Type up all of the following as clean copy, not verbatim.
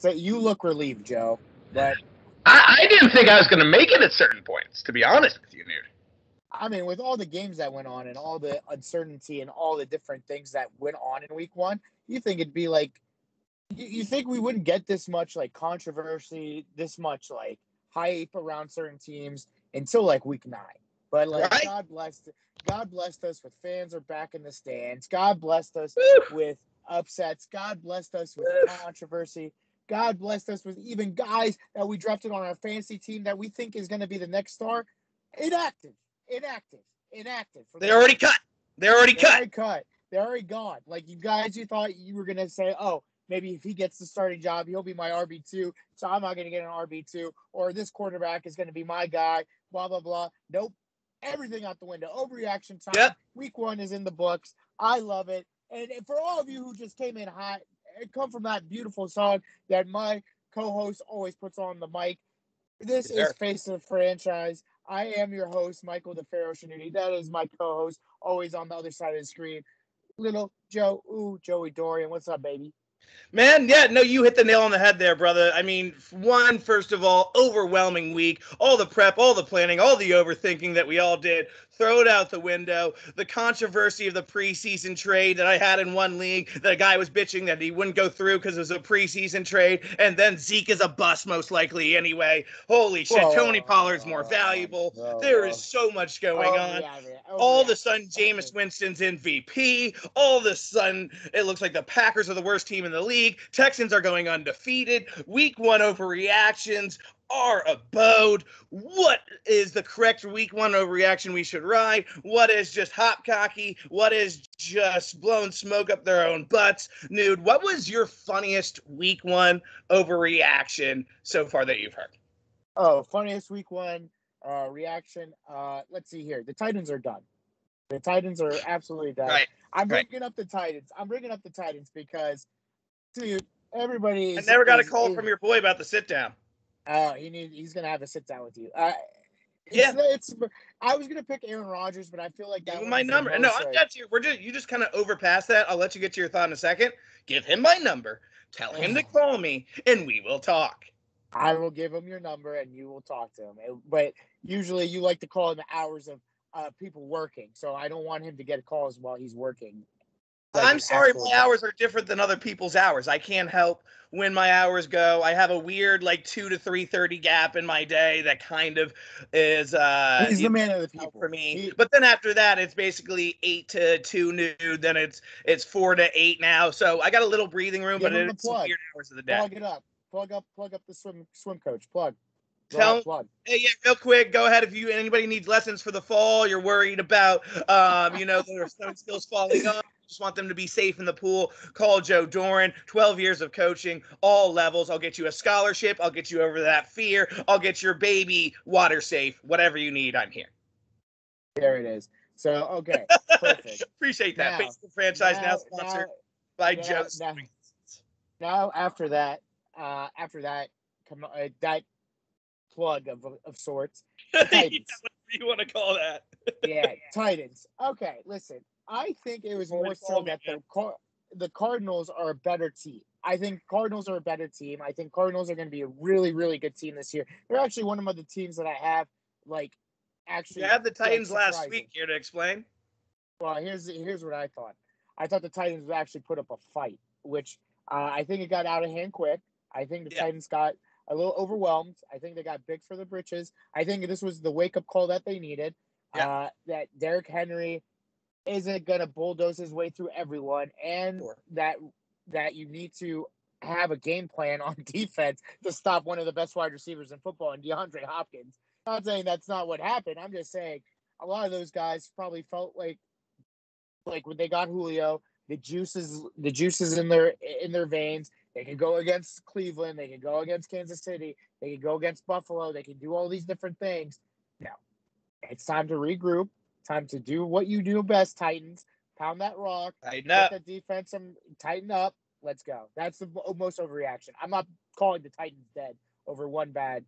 You look relieved, Joe. But I didn't think I was going to make it at certain points, to be honest with you, dude. I mean, with all the games that went on and all the uncertainty and all the different things that went on in week one, you think it'd be like, you think we wouldn't get this much like controversy, this much like hype around certain teams until like week 9. But like, Right? God blessed us with fans are back in the stands. God blessed us with upsets. God blessed us with controversy. God blessed us with even guys that we drafted on our fantasy team that we think is going to be the next star. Inactive. They're already cut. They're already cut. They're already gone. Like, you guys, you thought you were going to say, oh, maybe if he gets the starting job, he'll be my RB2, so I'm not going to get an RB2, or this quarterback is going to be my guy, blah, blah, blah. Nope. Everything out the window. Overreaction time. Yep. Week 1 is in the books. I love it. And for all of you who just came in hot, come from that beautiful song that my co-host always puts on the mic, this is Face of the Franchise. I am your host, Michael the Pharaoh Shanuti. That is my co-host, always on the other side of the screen. Little Joey Dorian. What's up, baby? Man, yeah, no, you hit the nail on the head there, brother. I mean, first of all, overwhelming week. All the prep, all the planning, all the overthinking that we all did. Throw it out the window. The controversy of the preseason trade that I had in one league, that a guy was bitching that he wouldn't go through because it was a preseason trade, and then Zeke is a bust most likely anyway. Holy shit, Tony Pollard's more valuable. There is so much going on. All of a sudden, Jamies Winston's MVP. All of a sudden, it looks like the Packers are the worst team in the league. Texans are going undefeated. Week 1 overreactions are abode. What is the correct week 1 overreaction we should ride? What is just hop cocky? What is just blowing smoke up their own butts? Nude, what was your funniest week 1 overreaction so far that you've heard? Oh, funniest week 1 reaction. Let's see here. The Titans are done. The Titans are absolutely done. Right. I'm bringing up the Titans because, dude, everybody. I never got a call from your boy about the sit down. Oh, he's gonna have a sit down with you. I was gonna pick Aaron Rodgers, but I feel like that was my number. No, I got you. You just kind of overpassed that. I'll let you get to your thought in a second. Give him my number. Tell him to call me, and we will talk. I will give him your number, and you will talk to him. But usually, you like to call in the hours of people working, so I don't want him to get calls while he's working. I'm sorry, my hours are different than other people's hours. I can't help when my hours go. I have a weird 2 to 3:30 gap in my day that kind of is he's the man of the people for me. But then after that, it's basically 8 to 2 noon. Then it's 4 to 8 now. So I got a little breathing room, but it's some weird hours of the day. Plug it up. Plug up the swim coach. Plug. Hey, yeah, real quick, go ahead. If anybody needs lessons for the fall, you're worried about, their stone skills falling off. Just want them to be safe in the pool. Call Joe Doran. 12 years of coaching, all levels. I'll get you a scholarship. I'll get you over that fear. I'll get your baby water safe. Whatever you need, I'm here. There it is. So, okay, perfect. Appreciate that. Facebook franchise now sponsored by Joe. Now, after that, that plug of sorts. Titans. What you want to call that? Yeah, Titans. Okay, listen. I think it was more so that the Cardinals are a better team. I think Cardinals are a better team. I think Cardinals are going to be a really, really good team this year. They're actually one of the teams that I have, actually. You had the Titans last week. Here to explain? Well, here's what I thought. I thought the Titans would actually put up a fight, which I think it got out of hand quick. I think the Titans got a little overwhelmed. I think they got big for the britches. I think this was the wake-up call that they needed. That Derrick Henry isn't going to bulldoze his way through everyone, and that you need to have a game plan on defense to stop one of the best wide receivers in football, and DeAndre Hopkins. I'm not saying that's not what happened. I'm just saying a lot of those guys probably felt like when they got Julio, the juices in their veins. They can go against Cleveland. They can go against Kansas City. They can go against Buffalo. They can do all these different things. Now, it's time to regroup. Time to do what you do best, Titans. Pound that rock. Tighten up. Get the defense and tighten up. Let's go. That's the most overreaction. I'm not calling the Titans dead over one bad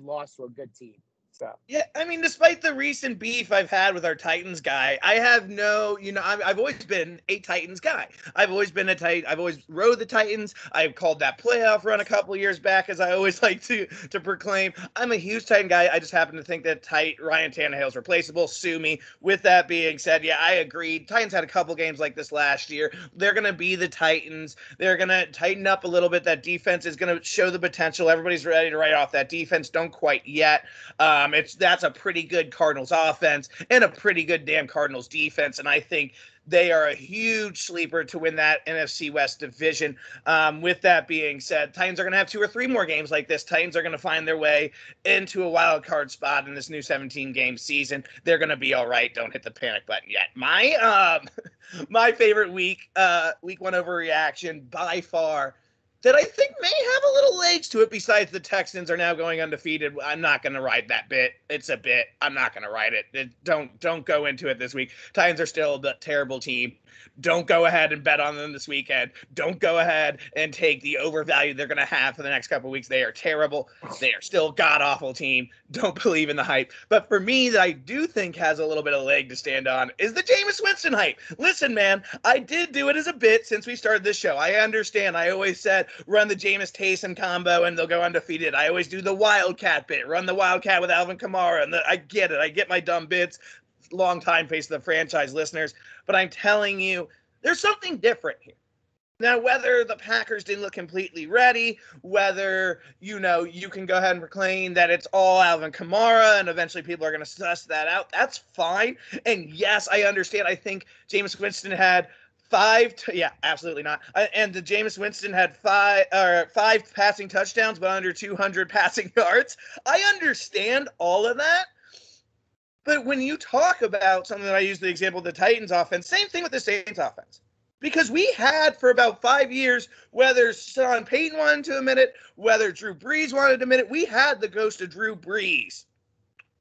loss to a good team. So. Yeah, I mean, despite the recent beef I've had with our Titans guy, I have no, I've always been a Titans guy. I've always been a Titan. I've always rode the Titans. I've called that playoff run a couple years back, as I always like to proclaim. I'm a huge Titan guy. I just happen to think that Ryan Tannehill's replaceable. Sue me. With that being said, yeah, I agree. Titans had a couple games like this last year. They're going to be the Titans. They're going to tighten up a little bit. That defense is going to show the potential. Everybody's ready to write off that defense. Don't quite yet. That's a pretty good Cardinals offense and a pretty good damn Cardinals defense, and I think they are a huge sleeper to win that NFC West division. With that being said, Titans are going to have 2 or 3 more games like this. Titans are going to find their way into a wild card spot in this new 17-game season. They're going to be all right. Don't hit the panic button yet. My favorite week 1 overreaction by far that I think may have a little legs to it, besides the Texans are now going undefeated. I'm not going to ride that bit. It's a bit. I'm not going to ride it. Don't go into it this week. Titans are still a terrible team. Don't go ahead and bet on them this weekend. Don't go ahead and take the overvalue they're going to have for the next couple of weeks. They are terrible. They are still a god-awful team. Don't believe in the hype. But for me, that I do think has a little bit of leg to stand on is the Jameis Winston hype. Listen, man, I did do it as a bit since we started this show. I understand. I always said run the Jameis Taysom combo and they'll go undefeated. I always do the Wildcat bit. Run the Wildcat with Alvin Kamara. And I get it. I get my dumb bits. Long time face of the franchise listeners. But I'm telling you, there's something different here. Now, whether the Packers didn't look completely ready, whether, you can go ahead and proclaim that it's all Alvin Kamara and eventually people are going to suss that out, that's fine. And yes, I understand. I think Jameis Winston had absolutely not. And the Jameis Winston had five passing touchdowns, but under 200 passing yards. I understand all of that. But when you talk about something that I use the example of the Titans offense, same thing with the Saints offense. Because we had for about 5 years, whether Sean Payton wanted to admit it, whether Drew Brees wanted to admit it, we had the ghost of Drew Brees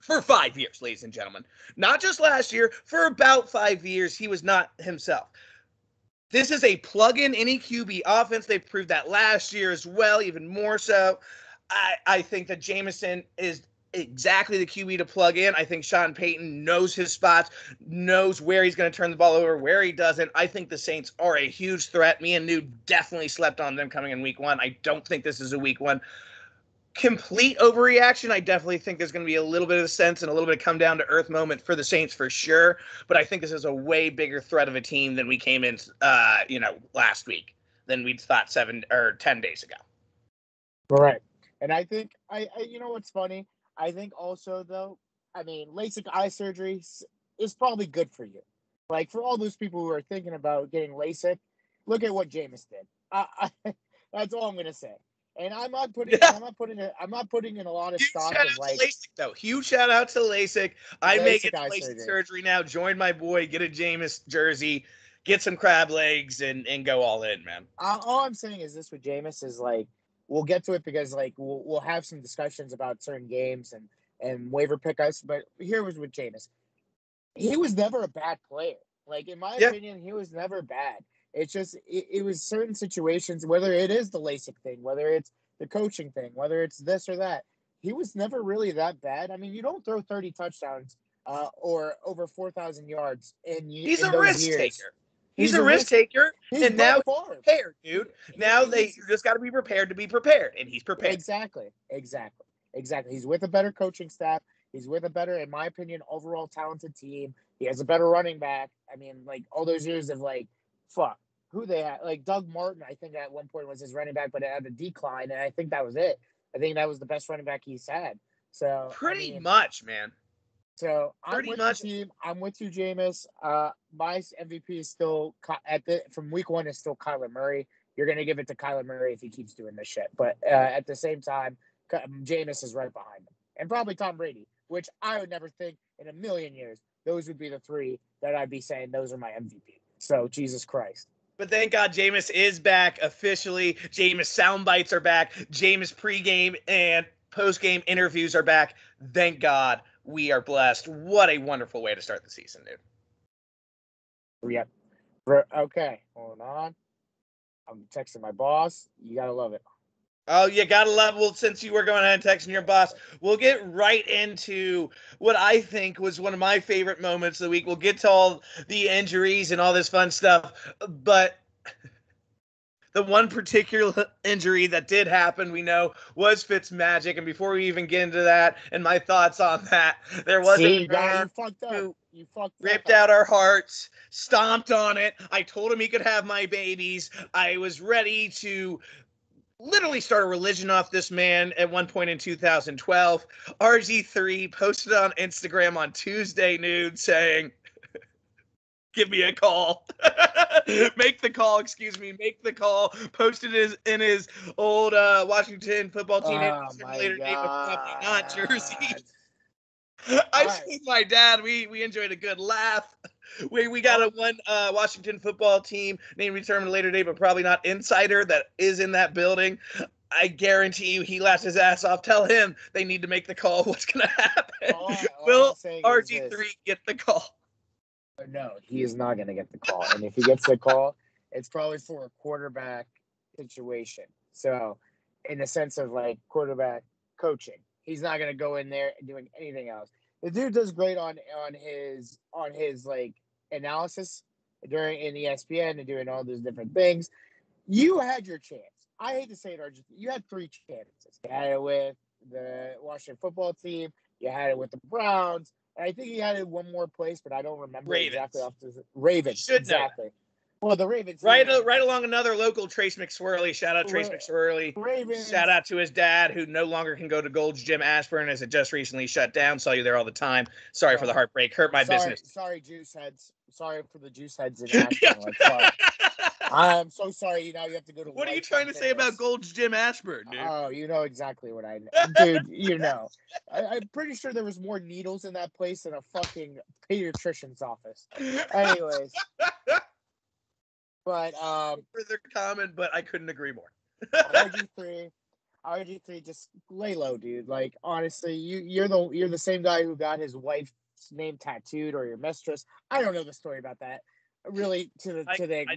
for 5 years, ladies and gentlemen. Not just last year, for about 5 years, he was not himself. This is a plug-in any QB offense. They proved that last year as well, even more so. I think that Jameson is exactly the QB to plug in. I think Sean Payton knows his spots, knows where he's going to turn the ball over, where he doesn't. I think the Saints are a huge threat. Me and New definitely slept on them coming in week 1. I don't think this is a week 1 complete overreaction. I definitely think there's going to be a little bit of sense and a little bit of come down to earth moment for the Saints for sure. But I think this is a way bigger threat of a team than we came in, last week, than we'd thought 7 or 10 days ago. Right. And I think, you know what's funny? I think also, though, LASIK eye surgery is probably good for you. Like, for all those people who are thinking about getting LASIK, look at what Jameis did. That's all I'm going to say. And I'm not putting in a lot of stock of like LASIK though. Huge shout out to LASIK. I may get LASIK surgery now. Join my boy, get a Jameis jersey, get some crab legs, and go all in, man. All I'm saying is this with Jameis is like we'll get to it because like we'll have some discussions about certain games and waiver pickups. But here was with Jameis. He was never a bad player. Like in my opinion, he was never bad. It's just it was certain situations, whether it is the LASIK thing, whether it's the coaching thing, whether it's this or that. He was never really that bad. I mean, you don't throw 30 touchdowns or over 4,000 yards He's in a those risk years. taker. He's a risk taker, and now he's prepared, dude. Now you just got to be prepared to be prepared, and he's prepared. Exactly. He's with a better coaching staff. He's with a better, in my opinion, overall talented team. He has a better running back. I mean, like all those years of like, who they had, like Doug Martin, I think at one point was his running back, but it had a decline, and I think that was it. I think that was the best running back he's had. So pretty much, man. So I'm with the team. I'm with you, Jameis. My MVP is still from week 1 is still Kyler Murray. You're gonna give it to Kyler Murray if he keeps doing this shit, but at the same time, Jameis is right behind him, and probably Tom Brady, which I would never think in a million years those would be the 3 that I'd be saying those are my MVP. So Jesus Christ. But thank God Jameis is back officially. Jameis sound bites are back. Jameis pregame and postgame interviews are back. Thank God we are blessed. What a wonderful way to start the season, dude. Yep. Okay, hold on. I'm texting my boss. You got to love it. Oh, you gotta love. Well, since you were going ahead and texting your boss, we'll get right into what I think was one of my favorite moments of the week. We'll get to all the injuries and all this fun stuff, but the one particular injury that did happen, we know, was Fitzmagic. And before we even get into that and my thoughts on that, there was a See, guy, man you fucked up. who You fucked ripped up. out our hearts, stomped on it. I told him he could have my babies. I was ready to literally start a religion off this man at one point in 2012. RG3 posted on Instagram on Tuesday noon saying, give me a call. Make the call, excuse me. Make the call. Posted his in his old Washington football team Oh my later date, but probably not jersey. god. I All said right. with my dad, we enjoyed a good laugh. We got Oh, a one Washington football team named determined later date, but probably not insider that is in that building. I guarantee you he laughs his ass off. Tell him they need to make the call. What's gonna happen? all I'm Will saying is RG3 this. get the call? No, he is not going to get the call. And if he gets the call, it's probably for a quarterback situation. So, in the sense of like quarterback coaching, he's not going to go in there and doing anything else. The dude does great on his like analysis during in ESPN and doing all those different things. You had your chance. I hate to say it, Argentina. You had three chances. You had it with the Washington football team. You had it with the Browns. And I think he had it one more place, but I don't remember exactly Ravens. off the Ravens. Should know that. Exactly. Well, the Ravens. Right along another local Trace McSwirly. Shout out Trace McSwirly. Shout Ravens. out to his dad, who no longer can go to Gold's Gym Ashburn as it just recently shut down. Saw you there all the time. Sorry for the heartbreak. Hurt my business. Sorry, juice heads. Sorry for the juice heads in Ashburn. Like, fuck. I'm so sorry. Now you have to go to. What are you Lifetime trying to say about Gold's Gym Ashburn, dude? Oh, you know exactly what I know. Dude, you know. I'm pretty sure there was more needles in that place than a fucking pediatrician's office. Anyways. But further comment, but I couldn't agree more. RG3 just lay low, dude. Like honestly, you're the same guy who got his wife's name tattooed or your mistress. I don't know the story about that. Really,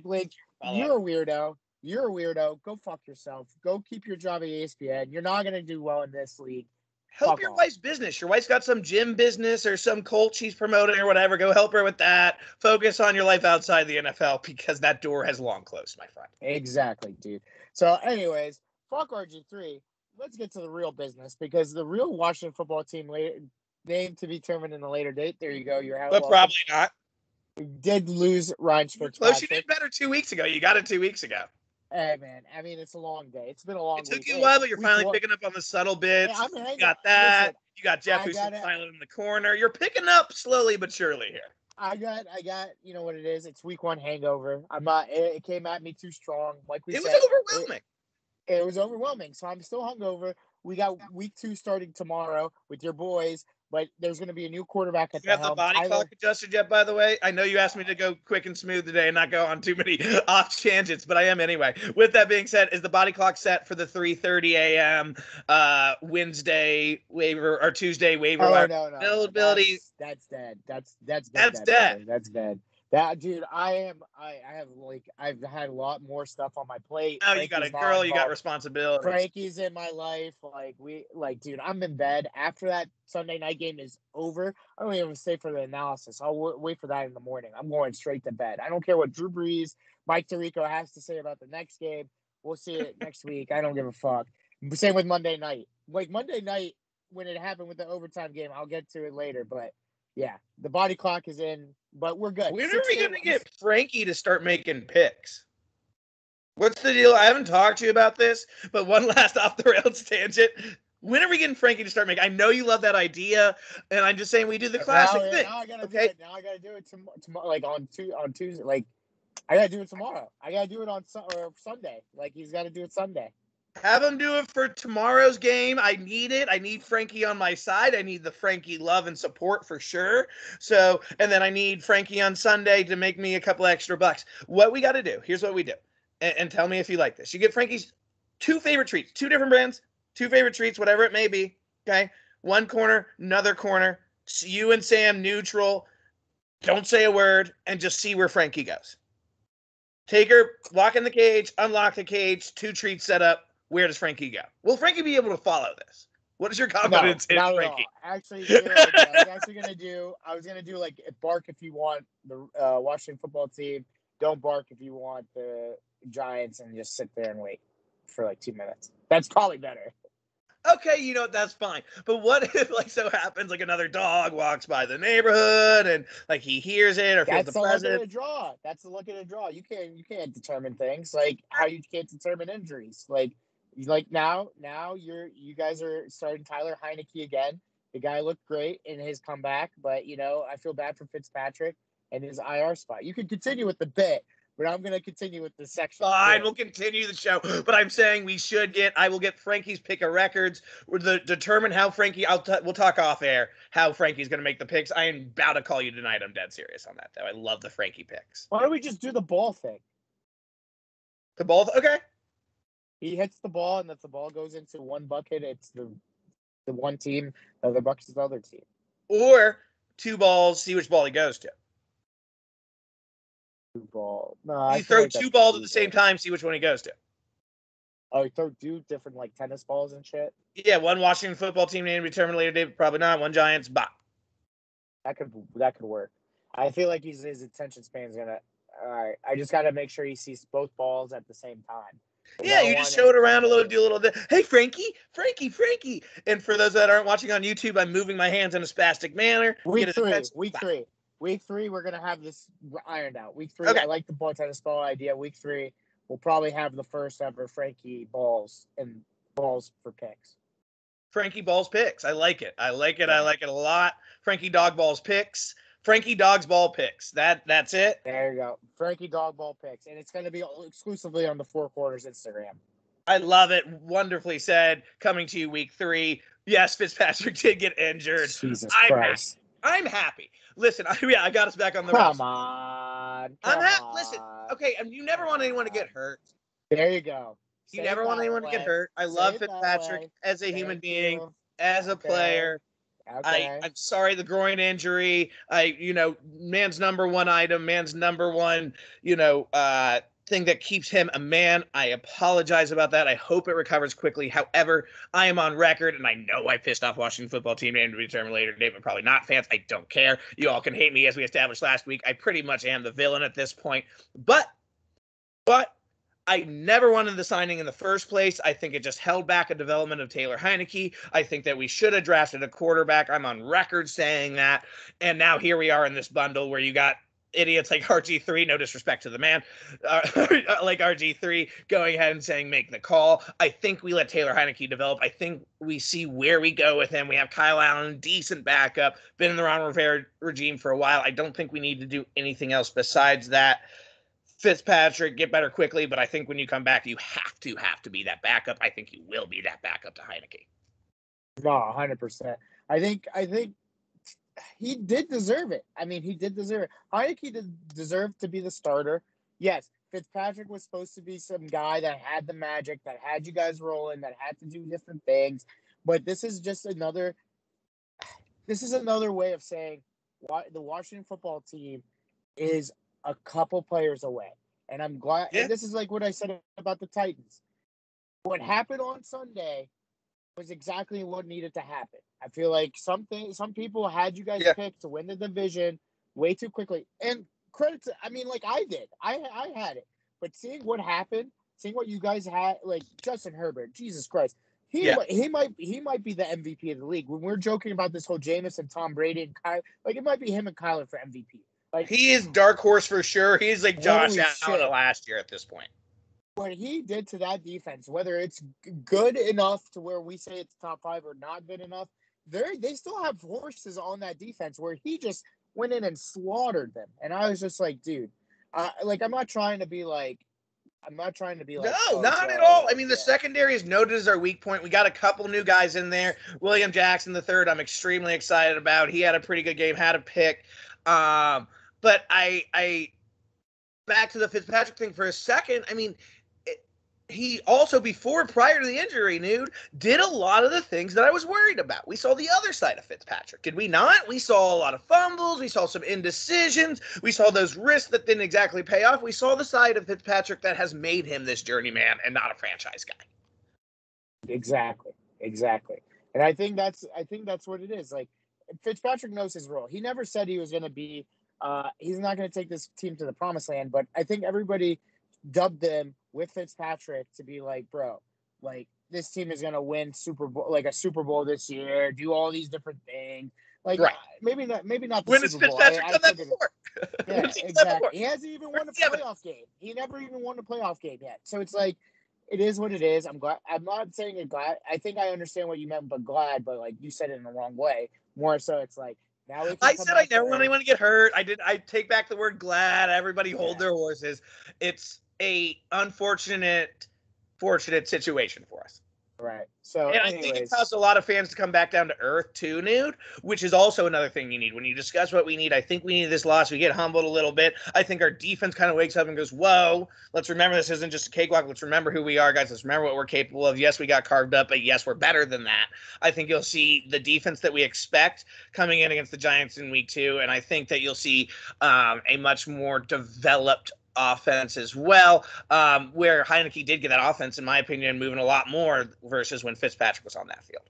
Blake, you're a weirdo. You're a weirdo. Go fuck yourself. Go keep your job at ESPN. You're not gonna do well in this league. Help your wife's business. Your wife's got some gym business or some cult she's promoting or whatever. Go help her with that. Focus on your life outside the NFL because that door has long closed, my friend. Exactly, dude. So, anyways, fuck RG3. Let's get to the real business because the real Washington football team name to be determined in a later date. There you go. You're but probably not. We did lose Ryan Fitzpatrick. Close. You did better 2 weeks ago. You got it 2 weeks ago. Hey, man. I mean, it's a long day. It's been a long week. It took you a while, but you're finally picking up on the subtle bits. You got that. Listen, you got Jeff who's silent in the corner. You're picking up slowly but surely here. I got, you know what it is? It's week one hangover. I'm not, it came at me too strong. Like we said. It was overwhelming. It was overwhelming. So I'm still hungover. We got week 2 starting tomorrow with your boys, but there's going to be a new quarterback at the helm. You have the body clock adjusted yet, by the way? I know you asked me to go quick and smooth today and not go on too many off tangents, but I am anyway. With that being said, is the body clock set for the 3:30 a.m. Wednesday waiver or Tuesday waiver? No. Availability. That's dead. That's dead. That's dead. That dude, I've had a lot more stuff on my plate. Oh, you got a girl, you got responsibility. Frankie's in my life. Dude, I'm in bed. After that Sunday night game is over, I don't even stay for the analysis. I'll wait for that in the morning. I'm going straight to bed. I don't care what Drew Brees, Mike Tirico has to say about the next game. We'll see it next week. I don't give a fuck. Same with Monday night. Like Monday night, when it happened with the overtime game, I'll get to it later, but yeah, the body clock is in, but we're good. When are we going to get Frankie to start making picks? What's the deal? I haven't talked to you about this, but one last off the rails tangent. When are we getting Frankie to start making? I know you love that idea, and I'm just saying we do the classic thing. Now I gotta do it. Now I gotta do it tomorrow, like on Tuesday. Like I gotta do it tomorrow. I gotta do it on Sunday. Like he's got to do it Sunday. Have him do it for tomorrow's game. I need it. I need Frankie on my side. I need the Frankie love and support for sure. So, and then I need Frankie on Sunday to make me a couple extra bucks. What we got to do, here's what we do. And tell me if you like this. You get Frankie's 2 favorite treats, 2 different brands, 2 favorite treats, whatever it may be. Okay. One corner, another corner. You and Sam neutral. Don't say a word and just see where Frankie goes. Take her, lock in the cage, unlock the cage, 2 treats set up. where does Frankie go? Will Frankie be able to follow this? What is your No, confidence in not at all. Frankie? Actually, you know what I was actually gonna do like bark if you want the Washington football team. Don't bark if you want the Giants, and just sit there and wait for like 2 minutes. That's probably better. Okay, you know what, that's fine. But what if like so happens like another dog walks by the neighborhood and like he hears it or feels That's the the luck of presence? the draw. That's the luck of the draw. You can't determine things like how you can't determine injuries. Like now you guys are starting Tyler Heineke again. The guy looked great in his comeback, but I feel bad for Fitzpatrick and his IR spot. You can continue with the bit, but I'm gonna continue with the section. Fine, we'll continue the show. But I'm saying I will get Frankie's pick of records. Determine how Frankie, we'll talk off air, how Frankie's going to make the picks. I am about to call you tonight. I'm dead serious on that, though. I love the Frankie picks. Why don't we just do the ball thing? The ball, okay. He hits the ball, and if the ball goes into one bucket, it's the one team. The other bucket's the other team. Or 2 balls, see which ball he goes to. Ball. No, you throw like 2 balls at the same time, see which one he goes to. Oh, you throw 2 different like tennis balls and shit? Yeah, one Washington football team name to be determined later date, probably not. One Giants, bop. That could work. I feel like his attention span's gonna. All right, I just got to make sure he sees both balls at the same time. Yeah, you just show it around a little, do a little bit. Hey, Frankie. And for those that aren't watching on YouTube, I'm moving my hands in a spastic manner. Week 3, we're going to have this ironed out. Week 3, okay. I like the ball tennis ball idea. Week 3, we'll probably have the first ever Frankie balls for picks. Frankie balls picks. I like it. I like it a lot. Frankie dog balls picks. Frankie Dog's Ball Picks. That's it. There you go. Frankie Dog Ball Picks. And it's going to be exclusively on the Four Quarters Instagram. I love it. Wonderfully said. Coming to you week 3. Yes, Fitzpatrick did get injured. Jesus Christ. I'm happy. Listen, I got us back on the roster. Come on. Listen, okay, you never want anyone to get hurt. There you go. You never want anyone to get hurt. I love Fitzpatrick as a human being, as a player. Okay. I'm sorry, the groin injury. Man's number one item, man's number one, thing that keeps him a man. I apologize about that. I hope it recovers quickly. However, I am on record, and I know I pissed off Washington football team name to be determined later today, but probably not fans. I don't care. You all can hate me, as we established last week. I pretty much am the villain at this point. But I never wanted the signing in the first place. I think it just held back a development of Taylor Heineke. I think that we should have drafted a quarterback. I'm on record saying that. And now here we are in this bundle where you got idiots like RG3, no disrespect to the man, like RG3 going ahead and saying, make the call. I think we let Taylor Heineke develop. I think we see where we go with him. We have Kyle Allen, decent backup, been in the Ron Rivera regime for a while. I don't think we need to do anything else besides that. Fitzpatrick, get better quickly, but I think when you come back, you have to be that backup. I think you will be that backup to Heineke. No, 100%. I think he did deserve it. I mean, he did deserve it. Heineke deserved to be the starter. Yes, Fitzpatrick was supposed to be some guy that had the magic, that had you guys rolling, that had to do different things. But this is just another way of saying the Washington football team is a couple players away. And I'm glad. Yeah. And this is like what I said about the Titans. What happened on Sunday was exactly what needed to happen. I feel like some people had you guys picked to win the division way too quickly. And credit to, I did. I had it. But seeing what happened, seeing what you guys had, like Justin Herbert, Jesus Christ. He might be the MVP of the league. When we're joking about this whole Jameis and Tom Brady and Kyle, it might be him and Kyler for MVP. Like, he is dark horse for sure. He's like Josh Allen last year at this point. What he did to that defense, whether it's good enough to where we say it's top 5 or not good enough, they still have horses on that defense where he just went in and slaughtered them. And I was just like, dude, I'm not trying to be like. No, not at all. I mean, the secondary is noted as our weak point. We got a couple new guys in there. William Jackson III, I'm extremely excited about. He had a pretty good game, had a pick. But I back to the Fitzpatrick thing for a second. I mean, he also, prior to the injury, did a lot of the things that I was worried about. We saw the other side of Fitzpatrick, did we not? We saw a lot of fumbles. We saw some indecisions. We saw those risks that didn't exactly pay off. We saw the side of Fitzpatrick that has made him this journeyman and not a franchise guy. Exactly. And I think that's what it is. Like Fitzpatrick knows his role. He never said he was going to be. He's not going to take this team to the promised land. But I think everybody dubbed them with Fitzpatrick to be like, bro, like this team is going to win a Super Bowl this year. Do all these different things. Like Right. maybe not the When has Super Bowl. Fitzpatrick done that before? Yeah, exactly. He hasn't even won a playoff game. He never even won a playoff game yet. So it's like, it is what it is. I'm glad. I'm not saying it glad. I think I understand what you meant, but glad. But like you said it in the wrong way. More so, it's like now we can. I said I never want anyone to get hurt. I take back the word glad. Everybody hold their horses. It's a fortunate situation for us. Right. So, and I think it caused a lot of fans to come back down to earth too, Nude, which is also another thing you need. When you discuss what we need, I think we need this loss. We get humbled a little bit. I think our defense kind of wakes up and goes, whoa, let's remember this isn't just a cakewalk. Let's remember who we are, guys. Let's remember what we're capable of. Yes, we got carved up, but yes, we're better than that. I think you'll see the defense that we expect coming in against the Giants in week 2, and I think that you'll see a much more developed offense as well, where Heineke did get that offense, in my opinion, moving a lot more versus when Fitzpatrick was on that field.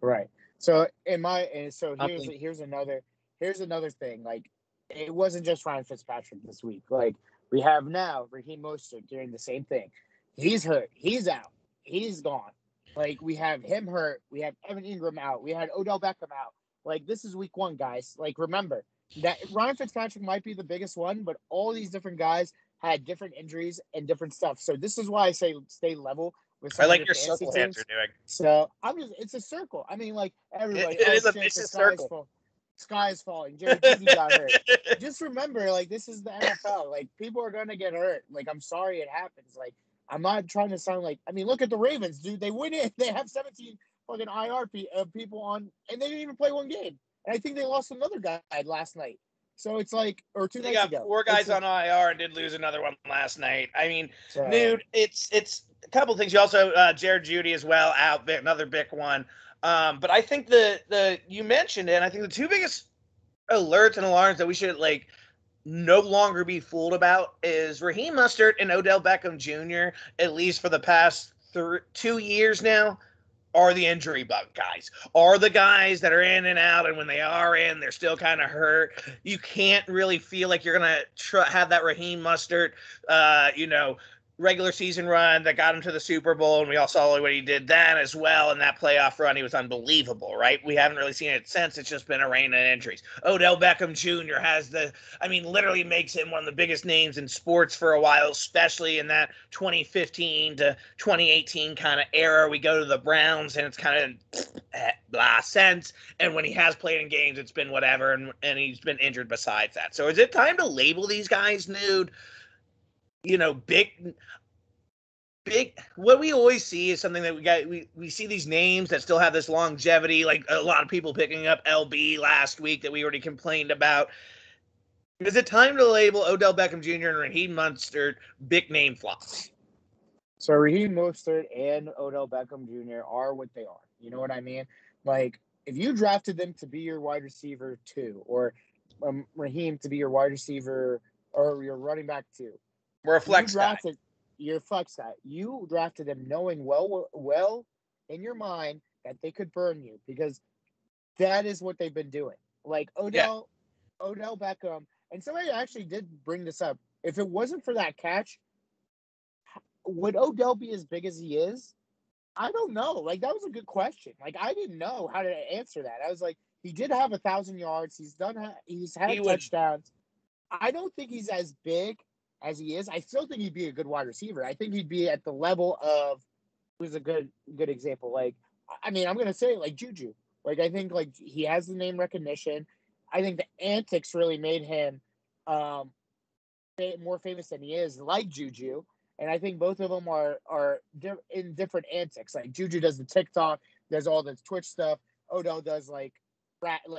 Right. So here's another thing. Like, it wasn't just Ryan Fitzpatrick this week. Like, we have now Raheem Mostert doing the same thing. He's hurt. He's out. He's gone. Like, we have him hurt. We have Evan Ingram out. We had Odell Beckham out. Like, this is week 1, guys. Like, remember that Ryan Fitzpatrick might be the biggest one, but all these different guys had different injuries and different stuff. So this is why I say stay level with some I like of your circle hands you're doing. So it's a circle. I mean, like everybody. It is a vicious circle. Sky is falling. Jerry Jeudy got hurt. Just remember, like, this is the NFL. Like, people are gonna get hurt. Like, I'm sorry it happens. Like, I'm not trying to sound like. I mean, look at the Ravens, dude. They win it. They have 17 fucking IR people on, and they didn't even play one game. And I think they lost another guy last night. So it's like, or 2 nights ago. They got 4 guys on IR and did lose another one last night. I mean, dude, it's a couple of things. You also, Jared Jeudy as well, out, another big one. But I think you mentioned it, and I think the 2 biggest alerts and alarms that we should, like, no longer be fooled about is Raheem Mostert and Odell Beckham Jr., at least for the past 2 years now, are the injury bug guys, are the guys that are in and out, and when they are in, they're still kind of hurt. You can't really feel like you're going to have that Raheem Mostert, regular season run that got him to the Super Bowl, and we all saw what he did then as well. In that playoff run, he was unbelievable, right? We haven't really seen it since. It's just been a rain of injuries. Odell Beckham Jr. literally makes him one of the biggest names in sports for a while, especially in that 2015 to 2018 kind of era. We go to the Browns, and it's kind of blah sense. And when he has played in games, it's been whatever, and he's been injured besides that. So is it time to label these guys, Nude? Big. What we always see is something that we see these names that still have this longevity, like a lot of people picking up LB last week that we already complained about. Is it time to label Odell Beckham Jr. and Raheem Mostert big name flops? So Raheem Mostert and Odell Beckham Jr. are what they are. You know what I mean? Like, if you drafted them to be your wide receiver 2, or Raheem to be your wide receiver or your running back 2, we're a flex guy. You're a flex guy. You drafted them knowing well in your mind that they could burn you, because that is what they've been doing. Like Odell Beckham, and somebody actually did bring this up. If it wasn't for that catch, would Odell be as big as he is? I don't know. Like, that was a good question. Like, I didn't know how to answer that. I was like, he did have 1,000 yards. He's had touchdowns. I don't think he's as big as he is. I still think he'd be a good wide receiver. I think he'd be at the level of, who's a good example. Like, I mean, I'm going to say, like, Juju. Like, I think, like, he has the name recognition. I think the antics really made him more famous than he is, like Juju. And I think both of them are in different antics. Like, Juju does the TikTok, does all the Twitch stuff. Odell does, like,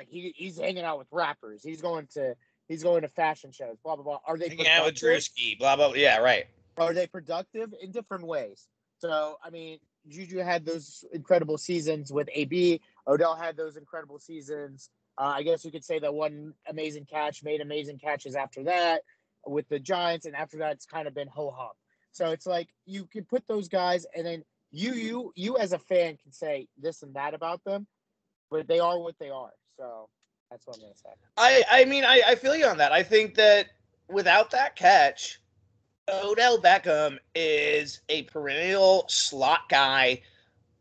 he's hanging out with rappers. He's going to fashion shows, blah, blah, blah. Are they productive? Yeah, with Drewski, blah, blah, blah. Yeah, right. Are they productive in different ways? So, I mean, Juju had those incredible seasons with AB. Odell had those incredible seasons. I guess you could say that one amazing catch made amazing catches after that with the Giants, and after that, it's kind of been ho-hum. So it's like you can put those guys, and then you as a fan can say this and that about them, but they are what they are. So that's what I'm gonna say. I mean, I feel you on that. I think that without that catch, Odell Beckham is a perennial slot guy,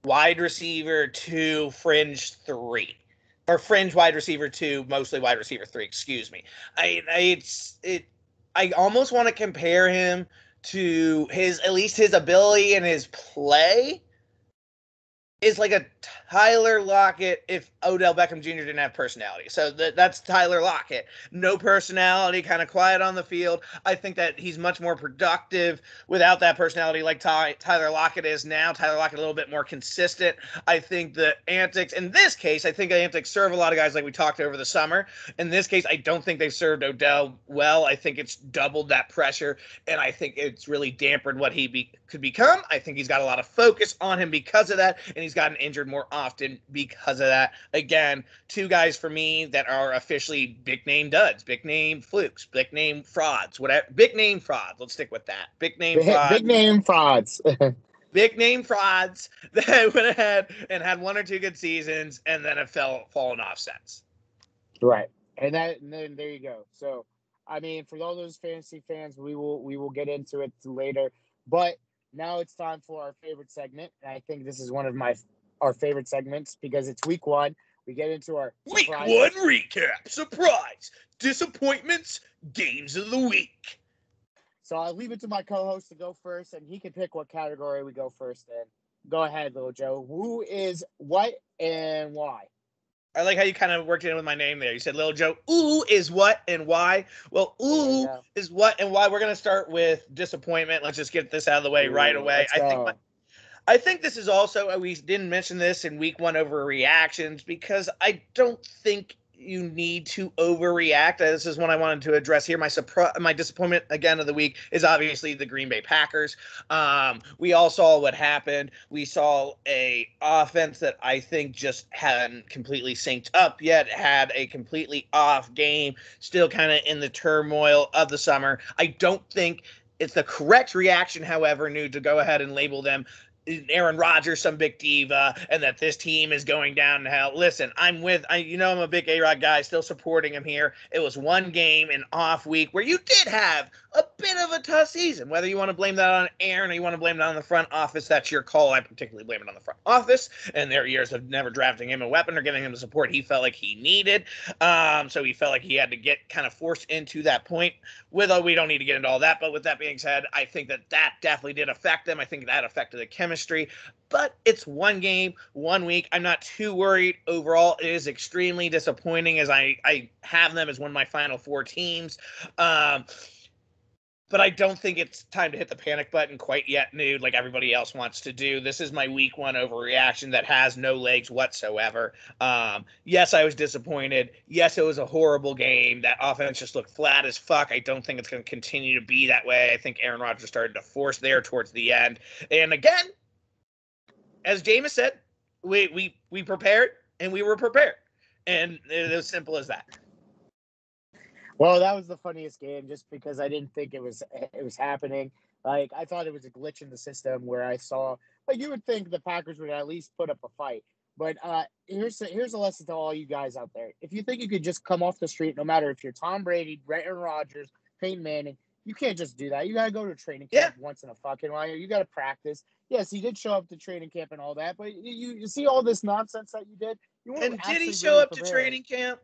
wide receiver 2, fringe 3. Or fringe wide receiver 2, mostly wide receiver 3, excuse me. I almost want to compare him to at least his ability and his play is like a Tyler Lockett if Odell Beckham Jr. didn't have personality. So that's Tyler Lockett. No personality, kind of quiet on the field. I think that he's much more productive without that personality like Tyler Lockett is now. Tyler Lockett a little bit more consistent. I think the antics, in this case, I think the antics serve a lot of guys like we talked over the summer. In this case, I don't think they've served Odell well. I think it's doubled that pressure, and I think it's really dampened what he could become. I think he's got a lot of focus on him because of that, and he's gotten injured more often because of that. Again, 2 guys for me that are officially big name duds, big name flukes, big name frauds, whatever. Big name frauds. Let's stick with that. Big name frauds. Big name frauds. Big name frauds that went ahead and had 1 or 2 good seasons and then have fallen off since. Right. And then there you go. So, I mean, for all those fantasy fans, we will get into it later. But now it's time for our favorite segment. And I think this is one of our favorite segments because it's week 1. We get into our week 1 recap. Surprise. Disappointments. Games of the week. So I'll leave it to my co-host to go first, and he can pick what category we go first in. Go ahead, Little Joe. Who is what and why? I like how you kind of worked in with my name there. You said Little Joe. Ooh is what and why. Well, ooh is what and why. We're going to start with disappointment. Let's just get this out of the way right away. I think this is also, we didn't mention this in week 1 overreactions because I don't think you need to overreact. This is one I wanted to address here. My disappointment again of the week is obviously the Green Bay Packers. We all saw what happened. We saw a offense that I think just hadn't completely synced up yet, had a completely off game, still kind of in the turmoil of the summer. I don't think it's the correct reaction, however, New, to go ahead and label them Aaron Rodgers some big diva and that this team is going down to hell. Listen, I'm a big A-Rod guy, still supporting him here. It was 1 game, an off week where you did have a bit of a tough season. Whether you want to blame that on Aaron or you want to blame it on the front office, that's your call. I particularly blame it on the front office and their years of never drafting him a weapon or giving him the support he felt like he needed. So he felt like he had to get kind of forced into that point. We don't need to get into all that, but with that being said, I think that definitely did affect them. I think that affected the chemistry, but it's 1 game, 1 week. I'm not too worried overall. It is extremely disappointing as I have them as one of my final 4 teams. But I don't think it's time to hit the panic button quite yet, Nude, like everybody else wants to do. This is my week 1 overreaction that has no legs whatsoever. Yes, I was disappointed. Yes, it was a horrible game. That offense just looked flat as fuck. I don't think it's going to continue to be that way. I think Aaron Rodgers started to force there towards the end. And again, as James said, we prepared and we were prepared. And it was simple as that. Well, that was the funniest game just because I didn't think it was happening. Like, I thought it was a glitch in the system where I saw, like, you would think the Packers would at least put up a fight. But here's a lesson to all you guys out there. If you think you could just come off the street, no matter if you're Tom Brady, Aaron Rodgers, Peyton Manning, you can't just do that. You got to go to training camp once in a fucking while. You got to practice. Yes, he did show up to training camp and all that, but you see all this nonsense that you did? And did he show up to training camp?